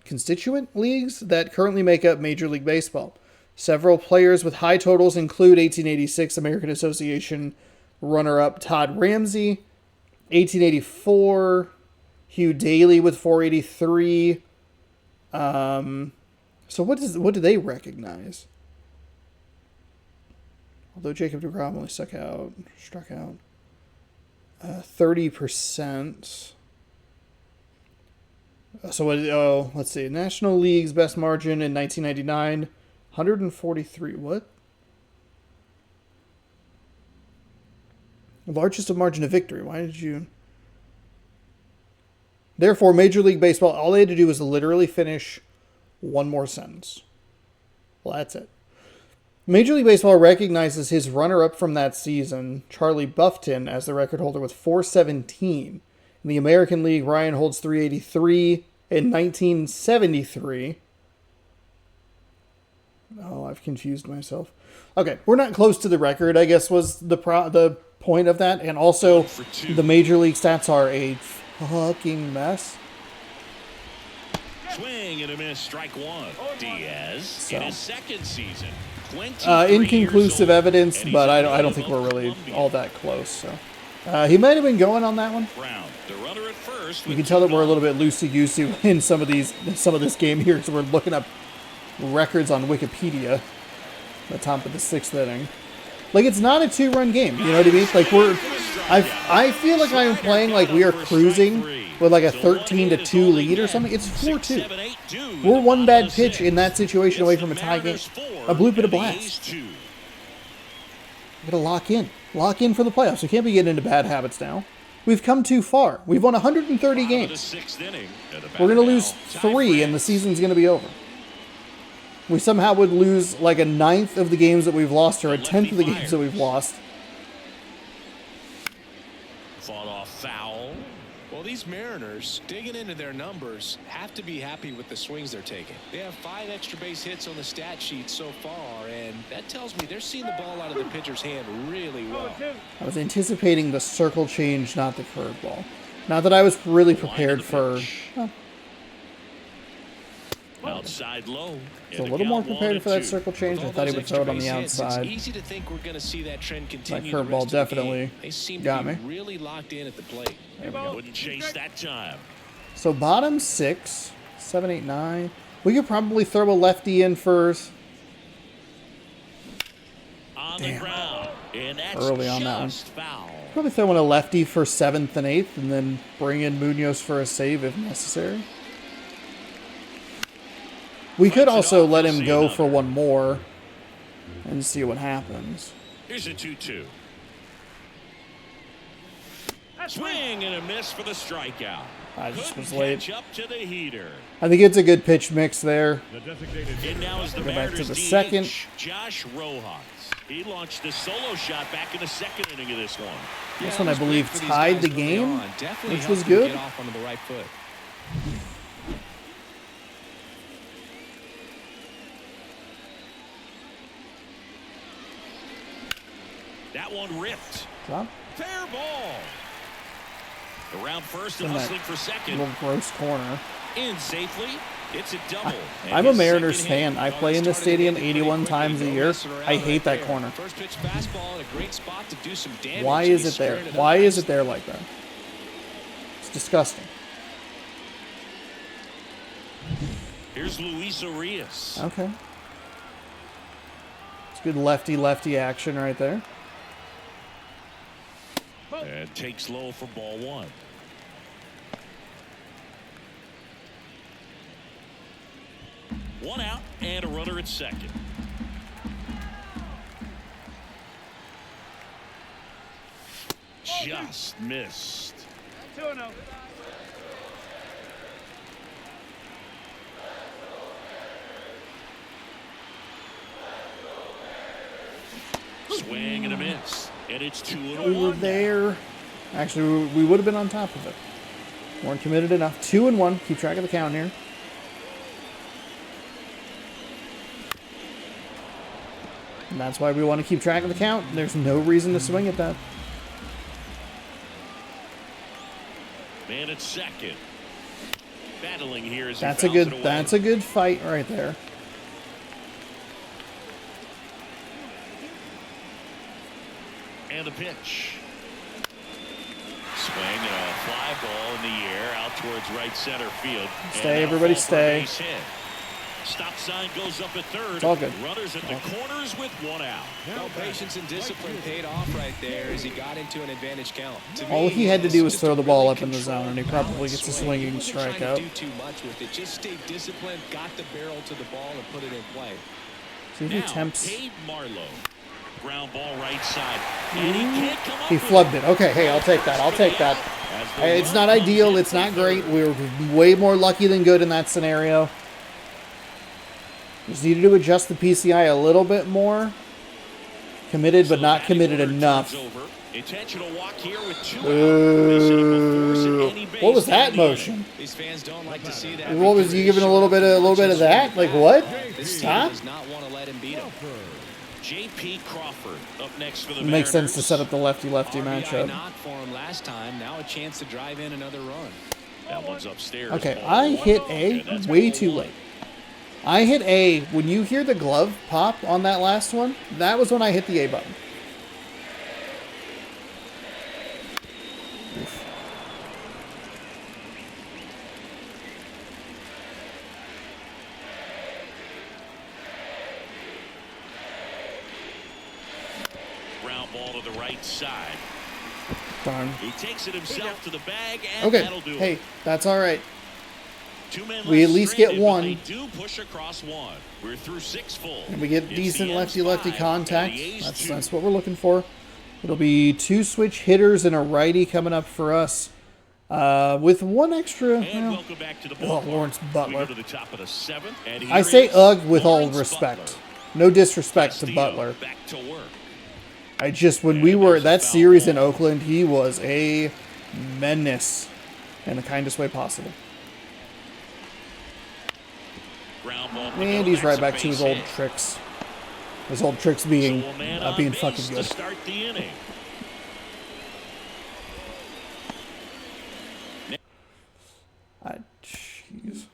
constituent leagues that currently make up Major League Baseball. Several players with high totals include 1886 American Association runner-up Todd Ramsey, 1884 Hugh Daly with 483. So what do they recognize? Although Jacob deGrom only struck out 30%. So what? Oh, let's see. National League's best margin in 1999, 143. What? Largest of margin of victory. Why did you? Therefore, Major League Baseball, all they had to do was literally finish one more sentence. Well, that's it. Major League Baseball recognizes his runner-up from that season, Charlie Buffton, as the record holder with 417. In the American League, Ryan holds 383 in 1973. Oh, I've confused myself. Okay, we're not close to the record, I guess, was the point of that. And also, the Major League stats are a fucking mess. Swing and a miss, strike one. Diaz in his second season. Inconclusive evidence, but I don't think we're really all that close. So he might have been going on that one. You can tell that we're a little bit loosey-goosey in some of this game here, so we're looking up records on Wikipedia at the top of the 6th inning. Like, it's not a 2-run game, you know what I mean? Like, I feel like I'm playing like we are cruising with like a 13-2 lead or something. It's 4-2. We're one bad pitch in that situation away from a tie game. A bloop and a blast. We gotta lock in. Lock in for the playoffs. We can't be getting into bad habits now. We've come too far. We've won 130 games. We're gonna lose 3 and the season's gonna be over. We somehow would lose like a 9th of the games that we've lost or a 10th of the games that we've lost. Fought off foul. Well, these Mariners, digging into their numbers, have to be happy with the swings they're taking. They have 5 extra base hits on the stat sheet so far, and that tells me they're seeing the ball out of the pitcher's hand really well. I was anticipating the circle change, not the curveball. Not that I was really prepared for... Well, outside low. a little more prepared for that circle change. I thought he would throw it on the outside. It's easy to think we're going to see that trend continue. That curveball definitely got me. Really locked in at the plate. There we go. Wouldn't chase that time. So bottom 6, 7, 8, 9. We could probably throw a lefty in first. On the ground. And that's early on that one. Foul. Probably throw in a lefty for 7th and 8th, and then bring in Munoz for a save if necessary. We could also let him go for one more and see what happens. Here's a 2-2. Swing and a miss for the strikeout. I just was Couldn't late. catch up to the heater. I think it's a good pitch mix there. And now is the Go back to Mariners the DH, second. Josh Rojas. He launched the solo shot back in the 2nd inning of this one. This one, I believe, tied the game, which was good. Get off onto the right foot. That one ripped. Stop. Fair ball. Around first and In that hustling for second. little gross corner. In safely. It's a double. I'm a Mariners fan. I play in this stadium 81 times a year. I hate that corner. First pitch fastball in a great spot to do some damage. Why is it there? Why is it there like that? It's disgusting. Here's Luis Arias. Okay. It's good lefty-lefty action right there. And takes low for ball 1. One out and a runner at second. Just missed. 2-0. Swing and a miss. And it's 2-1. We were there. Actually, we would have been on top of it. Weren't committed enough. 2-1. Keep track of the count here. And that's why we want to keep track of the count. There's no reason to swing at that. Man at second. Battling here as That's a good fight right there. And the pitch. Swing and a fly ball in the air out towards right center field. Stay, everybody stay. Stop sign goes up at third. It's all good. Runners at the corners with one out. Well, patience and discipline paid off right there as he got into an advantage count. All he had to do was throw the ball up in the zone, and he probably gets a swinging strikeout. Do too much with it. Just stay disciplined, got the barrel to the ball, and put it in play. See if he attempts. Cade Marlowe. Ground ball right side. And he can't come up He with flubbed it. Okay, hey, I'll take that. I'll take that. It's not ideal. It's not great. We were way more lucky than good in that scenario. Just needed to adjust the PCI a little bit more. Committed, but not committed enough. Intentional walk here with 2 out. They said it will force an any base What was that in the motion? inning. These fans don't like to see that. What was you giving a little bit of that? Like what? This team Stop. does not want to let him beat him. J.P. Crawford up next for the It makes sense to Mariners. set up the lefty-lefty RBI matchup. knock for him last time. Now a chance to drive in another run. That one's upstairs. Okay, Ball I one. hit And A that's way ball too one. late. I hit A when you hear the glove pop on that last one. That was when I hit the A button. Oof. Ground ball to the right side. Darn. He takes it himself to the bag, and that'll Okay. do Hey, it. that's all right. 2 men we left at least get stranded, but one. They do push across one. We're through 6 full. And we get It's decent the lefty-lefty M's 5 contact. and the A's That's 2. that's what we're looking for. It'll be 2 switch hitters and a righty coming up for us. With one extra. And Well, welcome back to the oh, ballpark. Lawrence We Butler. go to the top of the 7th, and I here say is ugh with all Lawrence respect. Butler. No disrespect to Castillo Butler. back to work. I just, when And we were there's that a foul series in ball. Oakland, he was a menace in the kindest way possible. Ground ball to And go. he's right That's a back to his base old hit. tricks. His old tricks being So a man on being base fucking to good. start the inning. Jeez.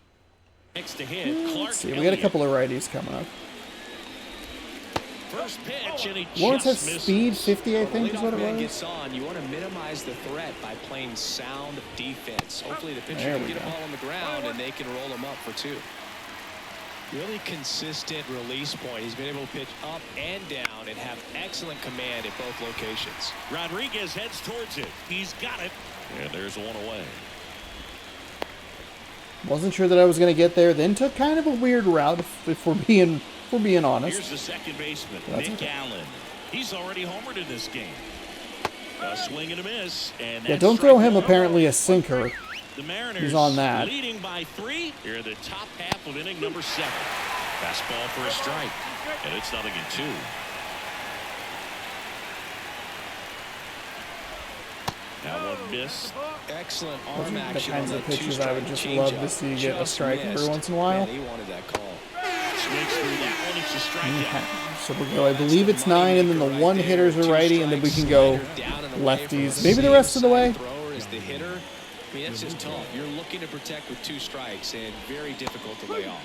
Next to hit, Clark Let's see, we got a Elliott. couple of righties coming up. First pitch, and he Lawrence has just misses. speed 50, I When think the is what leadoff it man was. gets on, you want to minimize the threat by playing sound defense. Hopefully the pitcher There can we get a go. ball on the ground and they can roll him up for 2. Really consistent release point. He's been able to pitch up and down and have excellent command at both locations. Rodriguez heads towards it. He's got it. And there's one away. Wasn't sure that I was going to get there. Then took kind of a weird route, if we're being honest. Here's the second baseman, That's Nick okay. Allen. He's already homered in this game. A swing and a miss. And Yeah, that's don't throw strike him one. apparently a sinker. The Mariners He's on that. leading by 3 here in the top half of inning number 7. Fastball for a strike, and it's 0-2. Now one miss. Excellent Those arm are the action kinds on of that pitches I would two-strike just love to changeup. see get a Just strike every missed. once in a while. Man, he wanted that call. Swings through that one. It's a strikeout. Okay. So we'll go, I believe it's 9, and then the one hitter's a righty, and then we can go lefties. Maybe the rest of the way. Thrower is the hitter. I mean, that's just tough. You're looking to protect with 2 strikes and very difficult to lay off.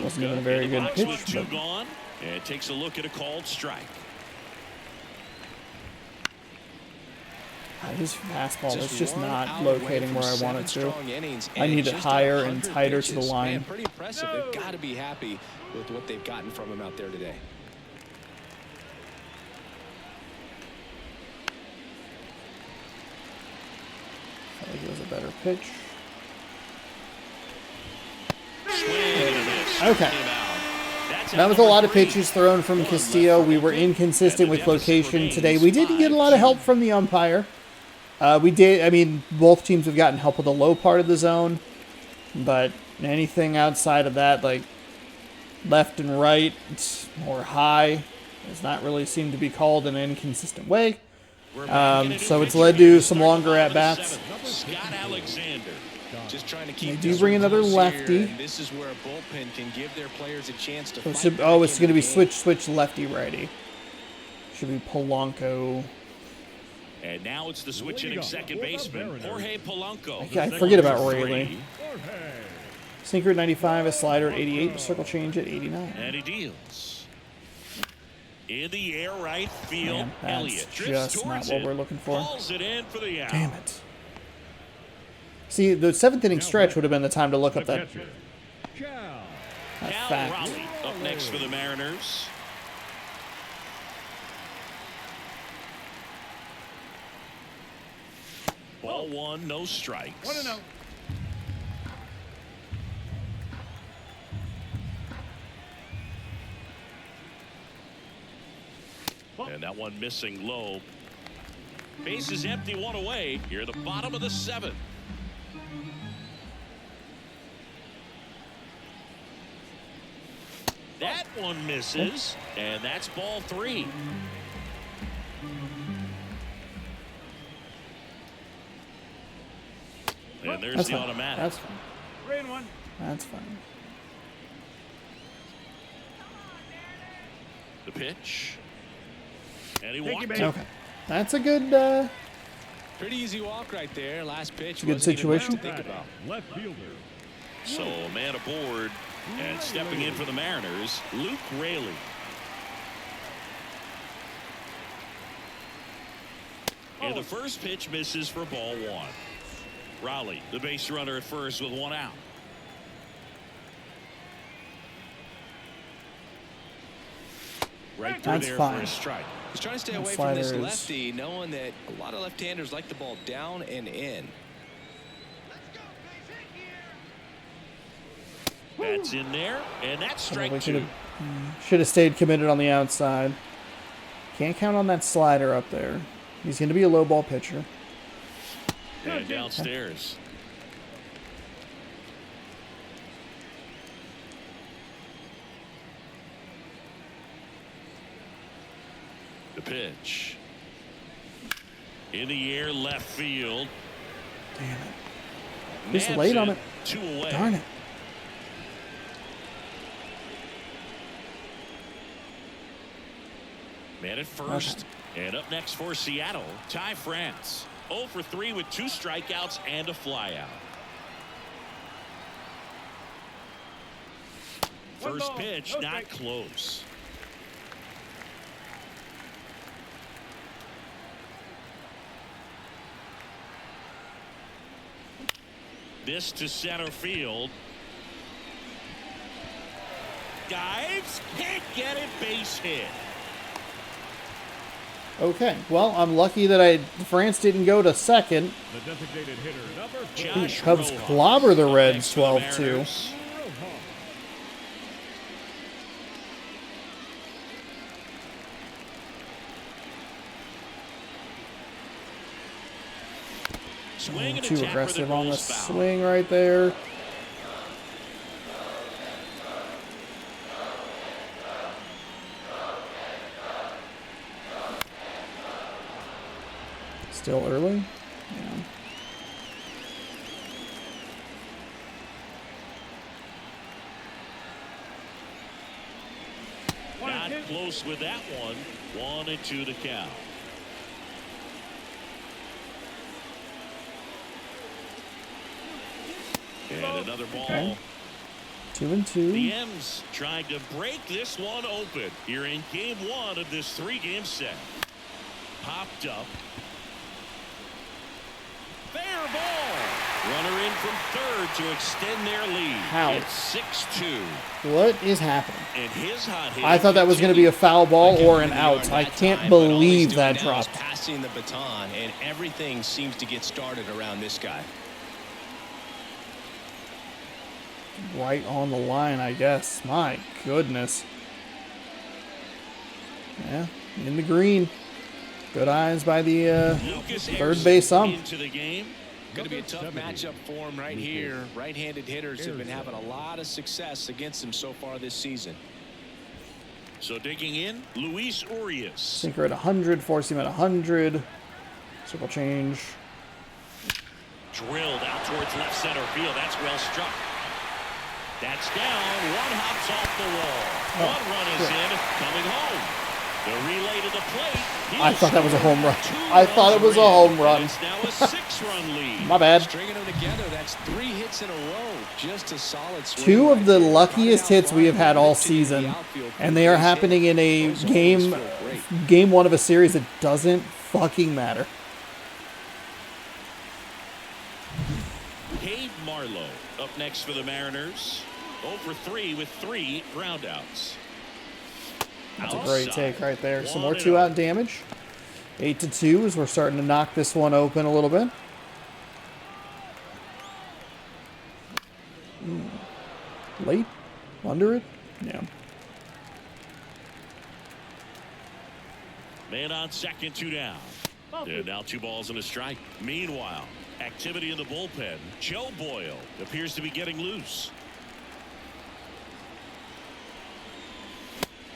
Wasn't even a very in the good box pitch, with 2 but- gone, and takes a look at a called strike. His fastball is Just just one not out locating away where I from want it 7 to. strong innings, I and need it just higher 100 and tighter to the pitches. line. Man, pretty impressive. They've got to be happy with what they've gotten from him out there today. I think it was a better pitch. Swing and a miss. Okay. Came out. That's That out was a lot of number 3. pitches thrown from One Castillo. left We for were Oakland, inconsistent and the with deficit location remains today. We didn't get a lot of 5-2. help from the umpire. We did. I mean, both teams have gotten help with the low part of the zone, but anything outside of that, like left and right or high, does not really seem to be called in an inconsistent way. We're back in a new So it's pitcher led here to to some start longer the bottom of the at-bats. 7th. Scott Alexander. Just trying to They keep do this bring one another close lefty. here, and this is where a bullpen can give their players a chance to So it fight should, back oh, it's into going to be the game. switch lefty righty. Should be Polanco. And now it's the switch inning second baseman, Jorge Polanco. I forget about Rayleigh. Sinker at 95, a slider at 88, a circle change at 89. And he deals. In the air right field, Man, that's Elliott drifts just not towards what it, we're looking for. hauls it in for the out. Damn it. See, the 7th inning stretch would have been the time to look up that Cal fact. Raleigh up next for the Mariners. Ball 1, no strikes. 1-0. And that one missing low. Base is empty, 1 away. Here at the bottom of the 7th. That one misses, and that's ball 3. And there's That's the fine. automatic. That's fine. 3-1. That's fine. The pitch. And he Take walked it, it. baby. Okay. That's a good, Pretty easy walk right there. Last pitch. a good wasn't even much situation. to think about. Left fielder. So a man aboard and stepping in for the Mariners, Luke Raley. And the first pitch misses for ball one. Raleigh, the base runner at first with one out. Right through That's there fine. for a strike. He's trying to stay That away from this slider is- lefty, knowing that a lot of left-handers like the ball down and in. That's in there, and that's strike we two. should have stayed committed on the outside. Can't count on that slider up there. He's going to be a low ball pitcher. And downstairs. The pitch. In the air, left field. Damn it. Just Nabs late on it. 2 away. Darn it. Man at first. And up next for Seattle, Ty France. 0 for 3 with 2 strikeouts and a flyout. First pitch, not close. This to center field. Dives, can't get it, base hit. Okay. Well, I'm lucky that France didn't go to second. The designated hitter, number 4. Josh Cubs Rojas clobber the up Reds next for the 12-2. Mariners. Swing and a Too tap for aggressive on the goals foul. swing right there. Still early. Yeah. Not close with that one. 1-2 the count. And another ball. Okay. 2-2. The M's trying to break this one open here in game 1 of this 3-game set. Popped up. Fair ball. Runner in from third to extend their lead. How? It's 6-2. What is happening? And his hot hit. I thought that was going to be a foul ball or an out. I can't believe that dropped. Passing the baton, and everything seems to get started around this guy. Right on the line, I guess. My goodness. Yeah, in the green. Good eyes by the third base ump. Into the game. Going to be a tough matchup for him right here. Right-handed hitters have been having a lot of success against him so far this season. So digging in, Luis Urias. Sinker at 100, force him at 100. Circle change. Drilled out towards left center field. That's well struck. That's down. One hops off the wall. One run is in. Coming home. The relay to the plate. I thought that was a home run. I thought it was a home run. It's now a 6-run lead. My bad. Stringing them together, that's 3 hits in a row. Just a solid swing. 2 of right the there. luckiest hits we have had all season, and they are happening in a game 1 of a series that doesn't fucking matter. Cade Marlowe up next for the Mariners. 0 for 3 with 3 groundouts. That's a great take right there. Some more 2-out damage. 8-2 as we're starting to knock this one open a little bit. Late? Under it? Yeah. Man on second, 2 down. And now 2 balls and a strike. Meanwhile, activity in the bullpen. Joe Boyle appears to be getting loose.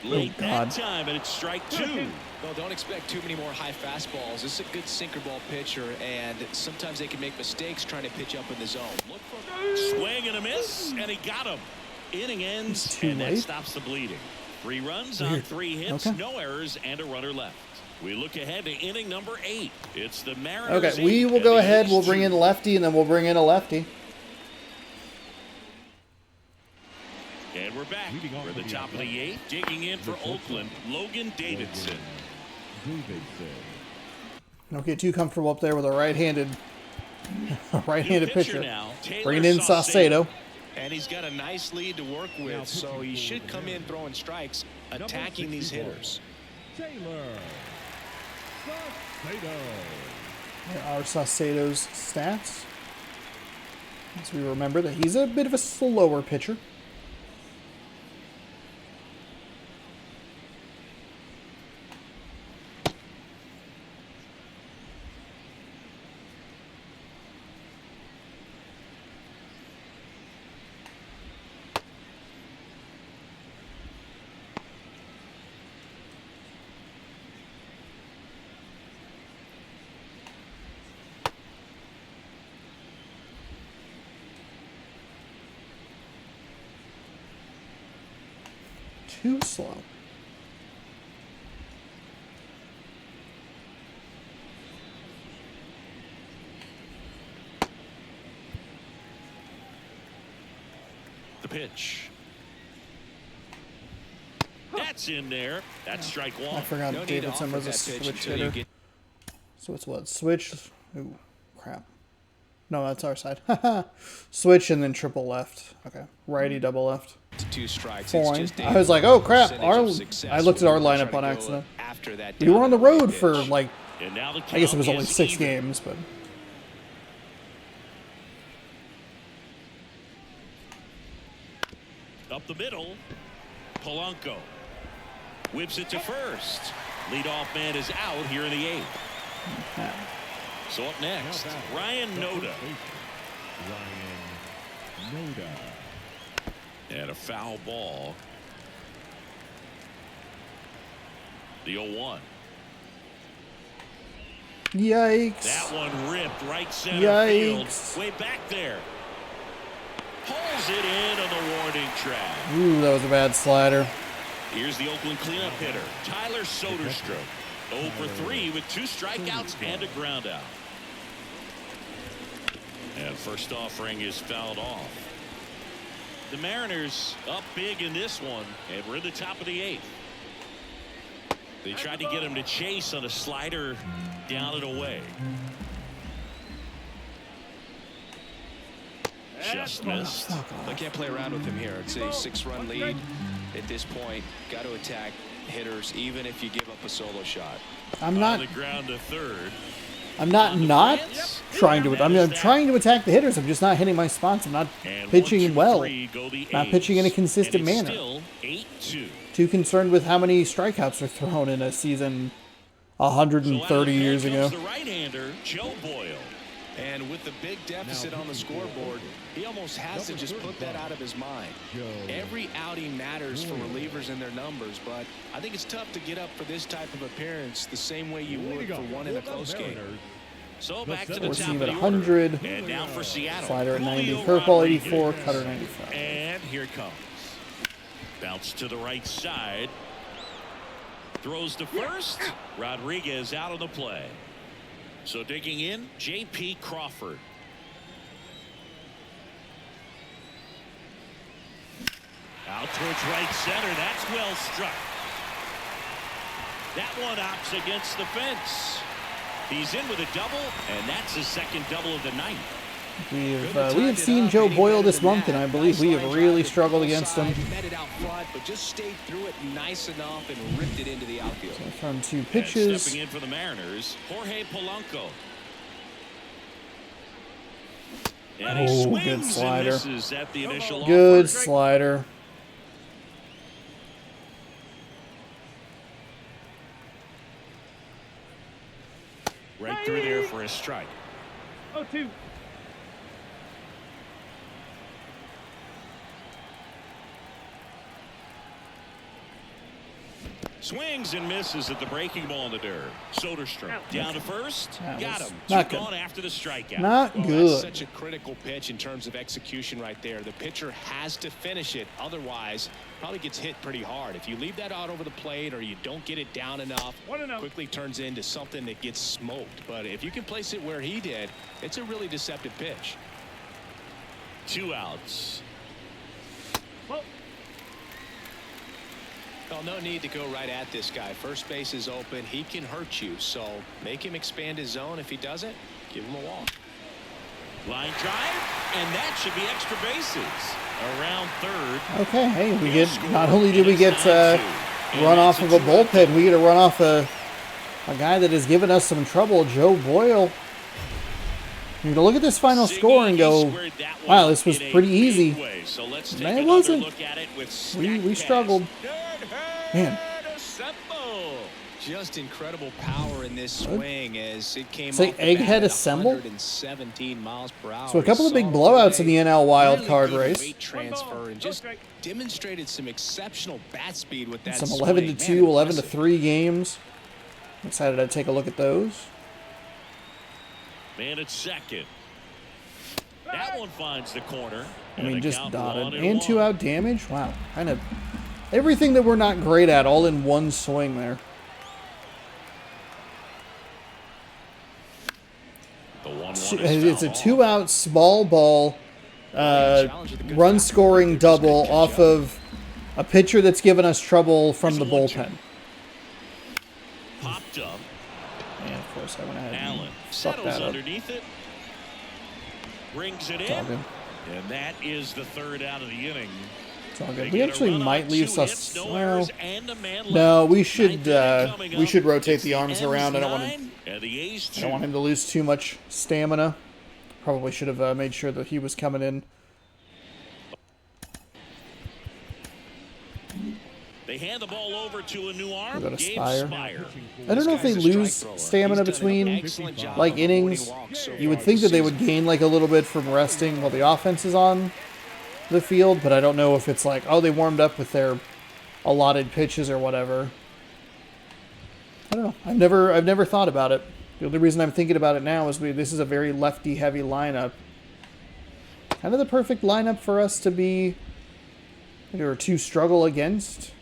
Late God. that time, and it's strike 2. Well, don't expect too many more high fastballs. This is a good sinker ball pitcher, and sometimes they can make mistakes trying to pitch up in the zone. Look for Swing and a miss, and he got him. Inning ends, It's too and that late. stops the bleeding. 3 runs on Weird. 3 hits, Okay. no errors, and a runner left. We look ahead to inning number 8. It's the Mariners. Okay, we 8 will and go the ahead. A's We'll bring 2. in lefty, and then we'll bring in a lefty. And we're back. Leading off We're at the for the top of the Athletics. 8th. Digging in for Oakland, Logan Davidson. Don't get too comfortable up there with a right-handed New pitcher. now, Taylor Bringing in Saucedo. And he's got a nice lead to work with, so he should come in throwing strikes, attacking these hitters. Taylor. Saucedo. There are Saucedo's stats. As we remember that he's a bit of a slower pitcher. Too slow. The pitch. That's in there. That's strike 1. I forgot No need to Davidson offer was a that pitch switch until you hitter. get So it's what? Switch? Ooh, crap. No, that's our side. Switch and then triple left. Okay. Righty, double left. to 2 strikes. Fine. It's just I was like, oh crap. percentage of success I looked at our when you try lineup to on go accident. After that We were on the down and away road for pitch. like, And now the I guess it was count only is 6 even. games, but Up the middle. Polanco whips it to first. Leadoff man is out here in the 8th. So up next, Ryan Noda. Ryan Noda. And a foul ball. The 0-1. yikes. That one ripped right center Yikes. field. Way back there. Pulls it in on the warning track. Ooh, that was a bad slider. Here's the Oakland cleanup hitter, Tyler Soderstrom. 0 for 3 with 2 strikeouts and a ground out. And first offering is fouled off. The Mariners up big in this one, and we're in the top of the 8th. They tried to get him to chase on a slider down and away. Just missed. I can't play around with him here. It's a 6-run lead at this point. Got to attack hitters even if you give up a solo shot. I'm On not the ground to third. I'm not trying to. I'm trying to attack the hitters. I'm just not hitting my spots. I'm not And pitching 1, 2, well. 3 go the Not A's. pitching in a consistent And it's manner. Still 8-2. Too concerned with how many strikeouts are thrown in a season So out of 130 the pen years ago. comes the right-hander, Joe Boyle. And with the big deficit on the scoreboard, he almost has to just put that out of his mind. Every outing matters for relievers and their numbers, but I think it's tough to get up for this type of appearance the same way you would for one in a close game. So back to the Four top seam of at the 100. order. And now for Seattle. Slider at 90. Julio Curveball 84. Rodriguez. Cutter 95. And here it comes. Bounce to the right side. Throws to first. Rodriguez out on the play. So digging in, J.P. Crawford. Out towards right center. That's well struck. That one opts against the fence. He's in with a double, and that's his second double of the night. We have seen Joe Boyle this month, and I believe we have really struggled against him. He met it out front, but just stayed through it nice enough and ripped it into the outfield. From 2 And pitches. stepping in for the Mariners, Jorge Polanco. And he Oh, swings good and slider. misses at the initial Good offer. slider. Right through there for a strike. 0-2. Swings and misses at the breaking ball in the dirt. Soderstrom down to first. Got him. Not Two good. gone after the strikeout. Not Well, good. that's such a critical pitch in terms of execution right there. The pitcher has to finish it. Otherwise, probably gets hit pretty hard. If you leave that out over the plate or you don't get it down enough, quickly turns into something that gets smoked. But if you can place it where he did, it's a really deceptive pitch. 2 outs. Well, no need to go right at this guy. First base is open. He can hurt you. So make him expand his zone. If he doesn't, give him a walk. Line drive, and that should be extra bases. Around third. Okay, hey, we get, not only do we get run off of a bullpen, we get a run off a guy that has given us some trouble, Joe Boyle. You can look at this final score and go, wow, this was pretty easy. Man, it wasn't. We struggled. Man. Just incredible power in this swing as it came Say off the Egghead bat at Assemble? 117 miles per hour. So a couple of big Solid blowouts in today. the NL wild card Really good race. weight transfer and just demonstrated some exceptional bat speed with that Some swing. 11 to Man, 2, 11 to impressive. 3 games. I'm excited to take a look at those. Man at second. That one finds the corner. I mean, And the just count dotted. 1-1. And 2 out damage. Wow. Kind of everything that we're not great at all in one swing there. The 1-1 is It's a foul 2 out small ball run scoring double off of a pitcher that's given us trouble from the bullpen. Popped up. And of course I went ahead and Allen fucked settles that up. underneath it. Brings it It's all in. good. And that is the third out of the inning. It's all They good. We get a actually run on might leave 2 sus. hits, no Well, errors, and a man left. no, we Ninth should inning coming up. rotate It's the arms around. I don't want Ends 9, and the A's I don't want him to lose too much stamina. Probably should have made sure that he was coming in. They hand the ball over to a new arm. We got a Gabe Spire. Spire. I don't know if they lose stamina between like innings. You would think that they would gain like a little bit from resting while the offense is on the field, but I don't know if it's like, oh, they warmed up with their allotted pitches or whatever. I don't know. I've never thought about it. The only reason I'm thinking about it now is this is a very lefty heavy lineup. Kind of the perfect lineup for us to be or to struggle against.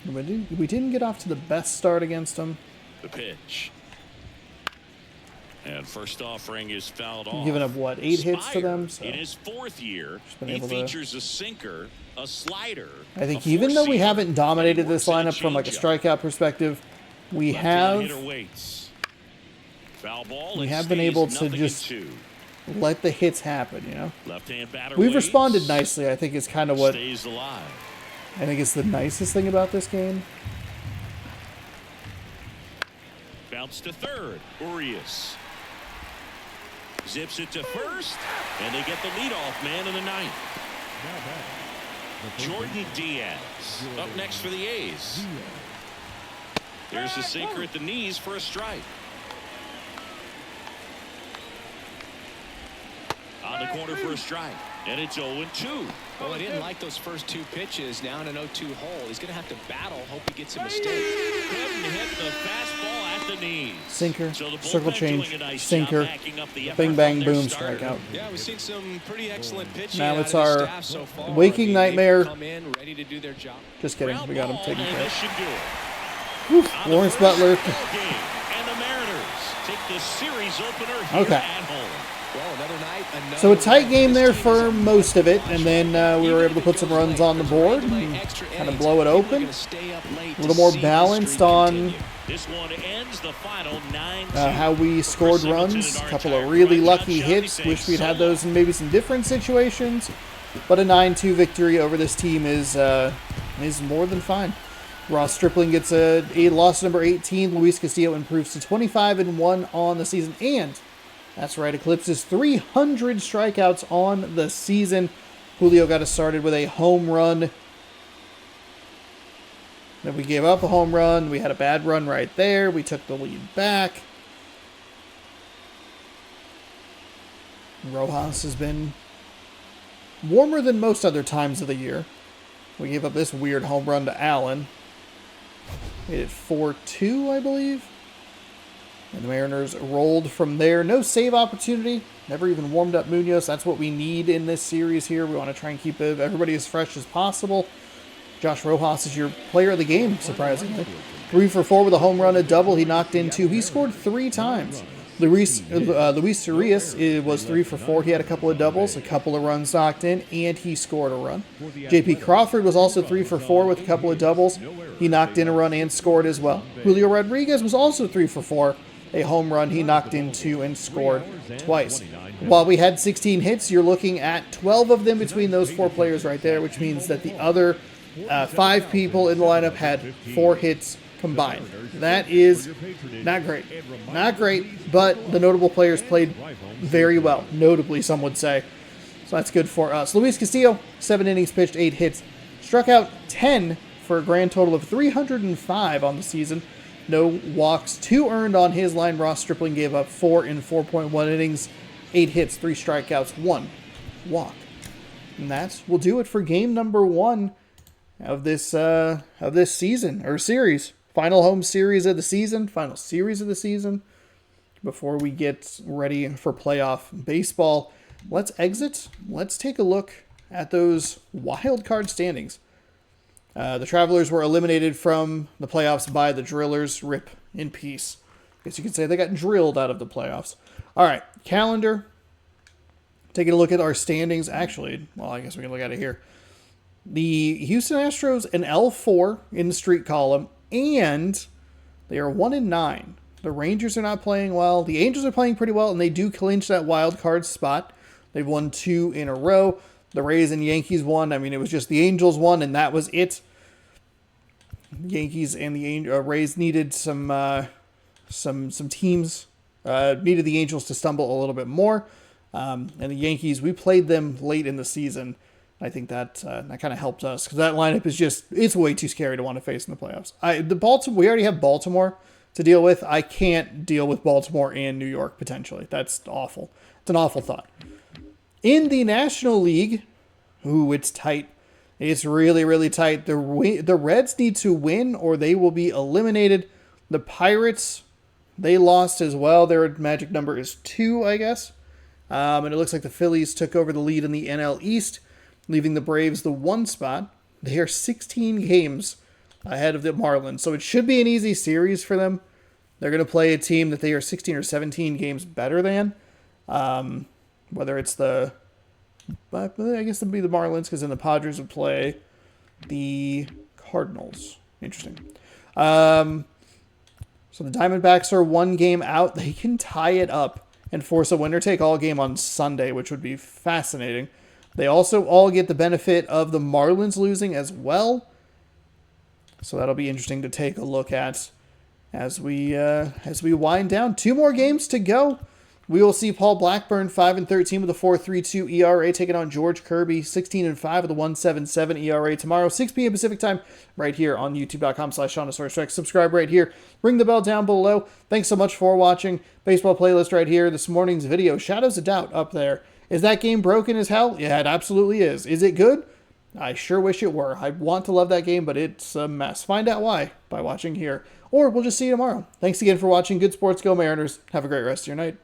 We didn't get off to the best start against them. The pitch. And first offering is fouled off. Giving up, what, 8 hits to them? So In his 4th year, been he able to- features a sinker, a slider. I think a even though we four-seamer, haven't dominated and he this works in lineup from like a changeup. strikeout perspective, we Left-handed have hitter waits. Foul ball. we It have been stays able to 0-2. just let the hits happen, you know? Left-hand batter We've waits. responded nicely, I think is kind of what Stays alive. I think is the nicest thing about this game. Bounce to third. Urias zips it to first, and they get the leadoff man in the ninth. Jordan Diaz up next for the A's. There's a sinker at the knees for a strike. On the corner for a strike, and it's 0-2. Well, I didn't like those first 2 pitches. Now in an 0-2 hole. He's going to have to battle. Hope he gets a mistake. Couldn't hit the fastball at the knees. Sinker, So the circle bullpen doing change, a nice sinker, job backing up the effort bing from bang their boom, starter. strikeout. Yeah, we've seen some pretty excellent pitching. Now out it's of this our staff so far. waking I mean, nightmare. they've come in ready to do their job. Just kidding, Ground we got him ball, taken and care this of. should do it. Whew, On the Lawrence first Butler. ball game, and the Mariners take the series opener here Okay. at home. Well, another night, another So a tight win. game This there team for is most of it, and then we were able to put some runs on the board and kind of blow it open. A little more balanced on This one ends the final 9-2. how we scored runs. A couple of really lucky hits. Wish we'd had those in maybe some different situations. But a 9-2 victory over this team is more than fine. Ross Stripling gets a loss number 18. Luis Castillo improves to 25-1 on the season. And that's right, eclipses 300 strikeouts on the season. Julio got us started with a home run. Then we gave up a home run. We had a bad run right there. We took the lead back. Rojas has been warmer than most other times of the year. We gave up this weird home run to Allen. Made it 4-2, I believe. And the Mariners rolled from there. No save opportunity. Never even warmed up Munoz. That's what we need in this series here. We want to try and keep everybody as fresh as possible. Josh Rojas is your player of the game, surprisingly. 3 for 4 with a home run, a double. He knocked in 2. He scored 3 times. Luis Urias was 3 for 4. He had a couple of doubles, a couple of runs knocked in, and he scored a run. J.P. Crawford was also 3 for 4 with a couple of doubles. He knocked in a run and scored as well. Julio Rodriguez was also 3 for 4. A home run, he knocked in 2 and scored twice. While we had 16 hits, you're looking at 12 of them between those 4 players right there, which means that the other 5 people in the lineup had 4 hits combined. That is not great. Not great, but the notable players played very well. Notably, some would say. So that's good for us. Luis Castillo, 7 innings pitched, 8 hits. Struck out 10 for a grand total of 305 on the season. No walks, 2 earned on his line. Ross Stripling gave up 4 in 4.1 innings, 8 hits, 3 strikeouts, 1 walk. And that will do it for game number 1 of this season, or series. Final home series of the season, final series of the season. Before we get ready for playoff baseball, let's exit. Let's take a look at those wild card standings. The Travelers were eliminated from the playoffs by the Drillers. Rip in peace. I guess you could say they got drilled out of the playoffs. All right, calendar. Taking a look at our standings. Actually, well, I guess we can look at it here. The Houston Astros an L4 in the streak column, and they are 1-9. The Rangers are not playing well. The Angels are playing pretty well, and they do clinch that wild card spot. They've won 2 in a row. The Rays and Yankees won. I mean, it was just the Angels won, and that was it. Yankees and the Rays needed some teams. Needed the Angels to stumble a little bit more. And the Yankees, we played them late in the season. I think that kind of helped us because that lineup is it's way too scary to want to face in the playoffs. We already have Baltimore to deal with. I can't deal with Baltimore and New York potentially. That's awful. It's an awful thought. In the National League, it's tight. It's really, really tight. The Reds need to win or they will be eliminated. The Pirates, they lost as well. Their magic number is 2, I guess. And it looks like the Phillies took over the lead in the NL East, leaving the Braves the 1 spot. They are 16 games ahead of the Marlins, so it should be an easy series for them. They're going to play a team that they are 16 or 17 games better than. Whether it's I guess it'd be the Marlins, because then the Padres would play the Cardinals. Interesting. So the Diamondbacks are 1 game out. They can tie it up and force a winner-take-all game on Sunday, which would be fascinating. They also all get the benefit of the Marlins losing as well. So that'll be interesting to take a look at as we wind down. 2 more games to go. We will see Paul Blackburn 5-13 with a 4.32 ERA taking on George Kirby 16-5 with a 1.77 ERA tomorrow, 6 p.m. Pacific time, right here on youtube.com/ShaunaSourceRex. Subscribe right here. Ring the bell down below. Thanks so much for watching. Baseball playlist right here. This morning's video, Shadows of Doubt, up there. Is that game broken as hell? Yeah, it absolutely is. Is it good? I sure wish it were. I want to love that game, but it's a mess. Find out why by watching here. Or we'll just see you tomorrow. Thanks again for watching. Good sports. Go Mariners. Have a great rest of your night.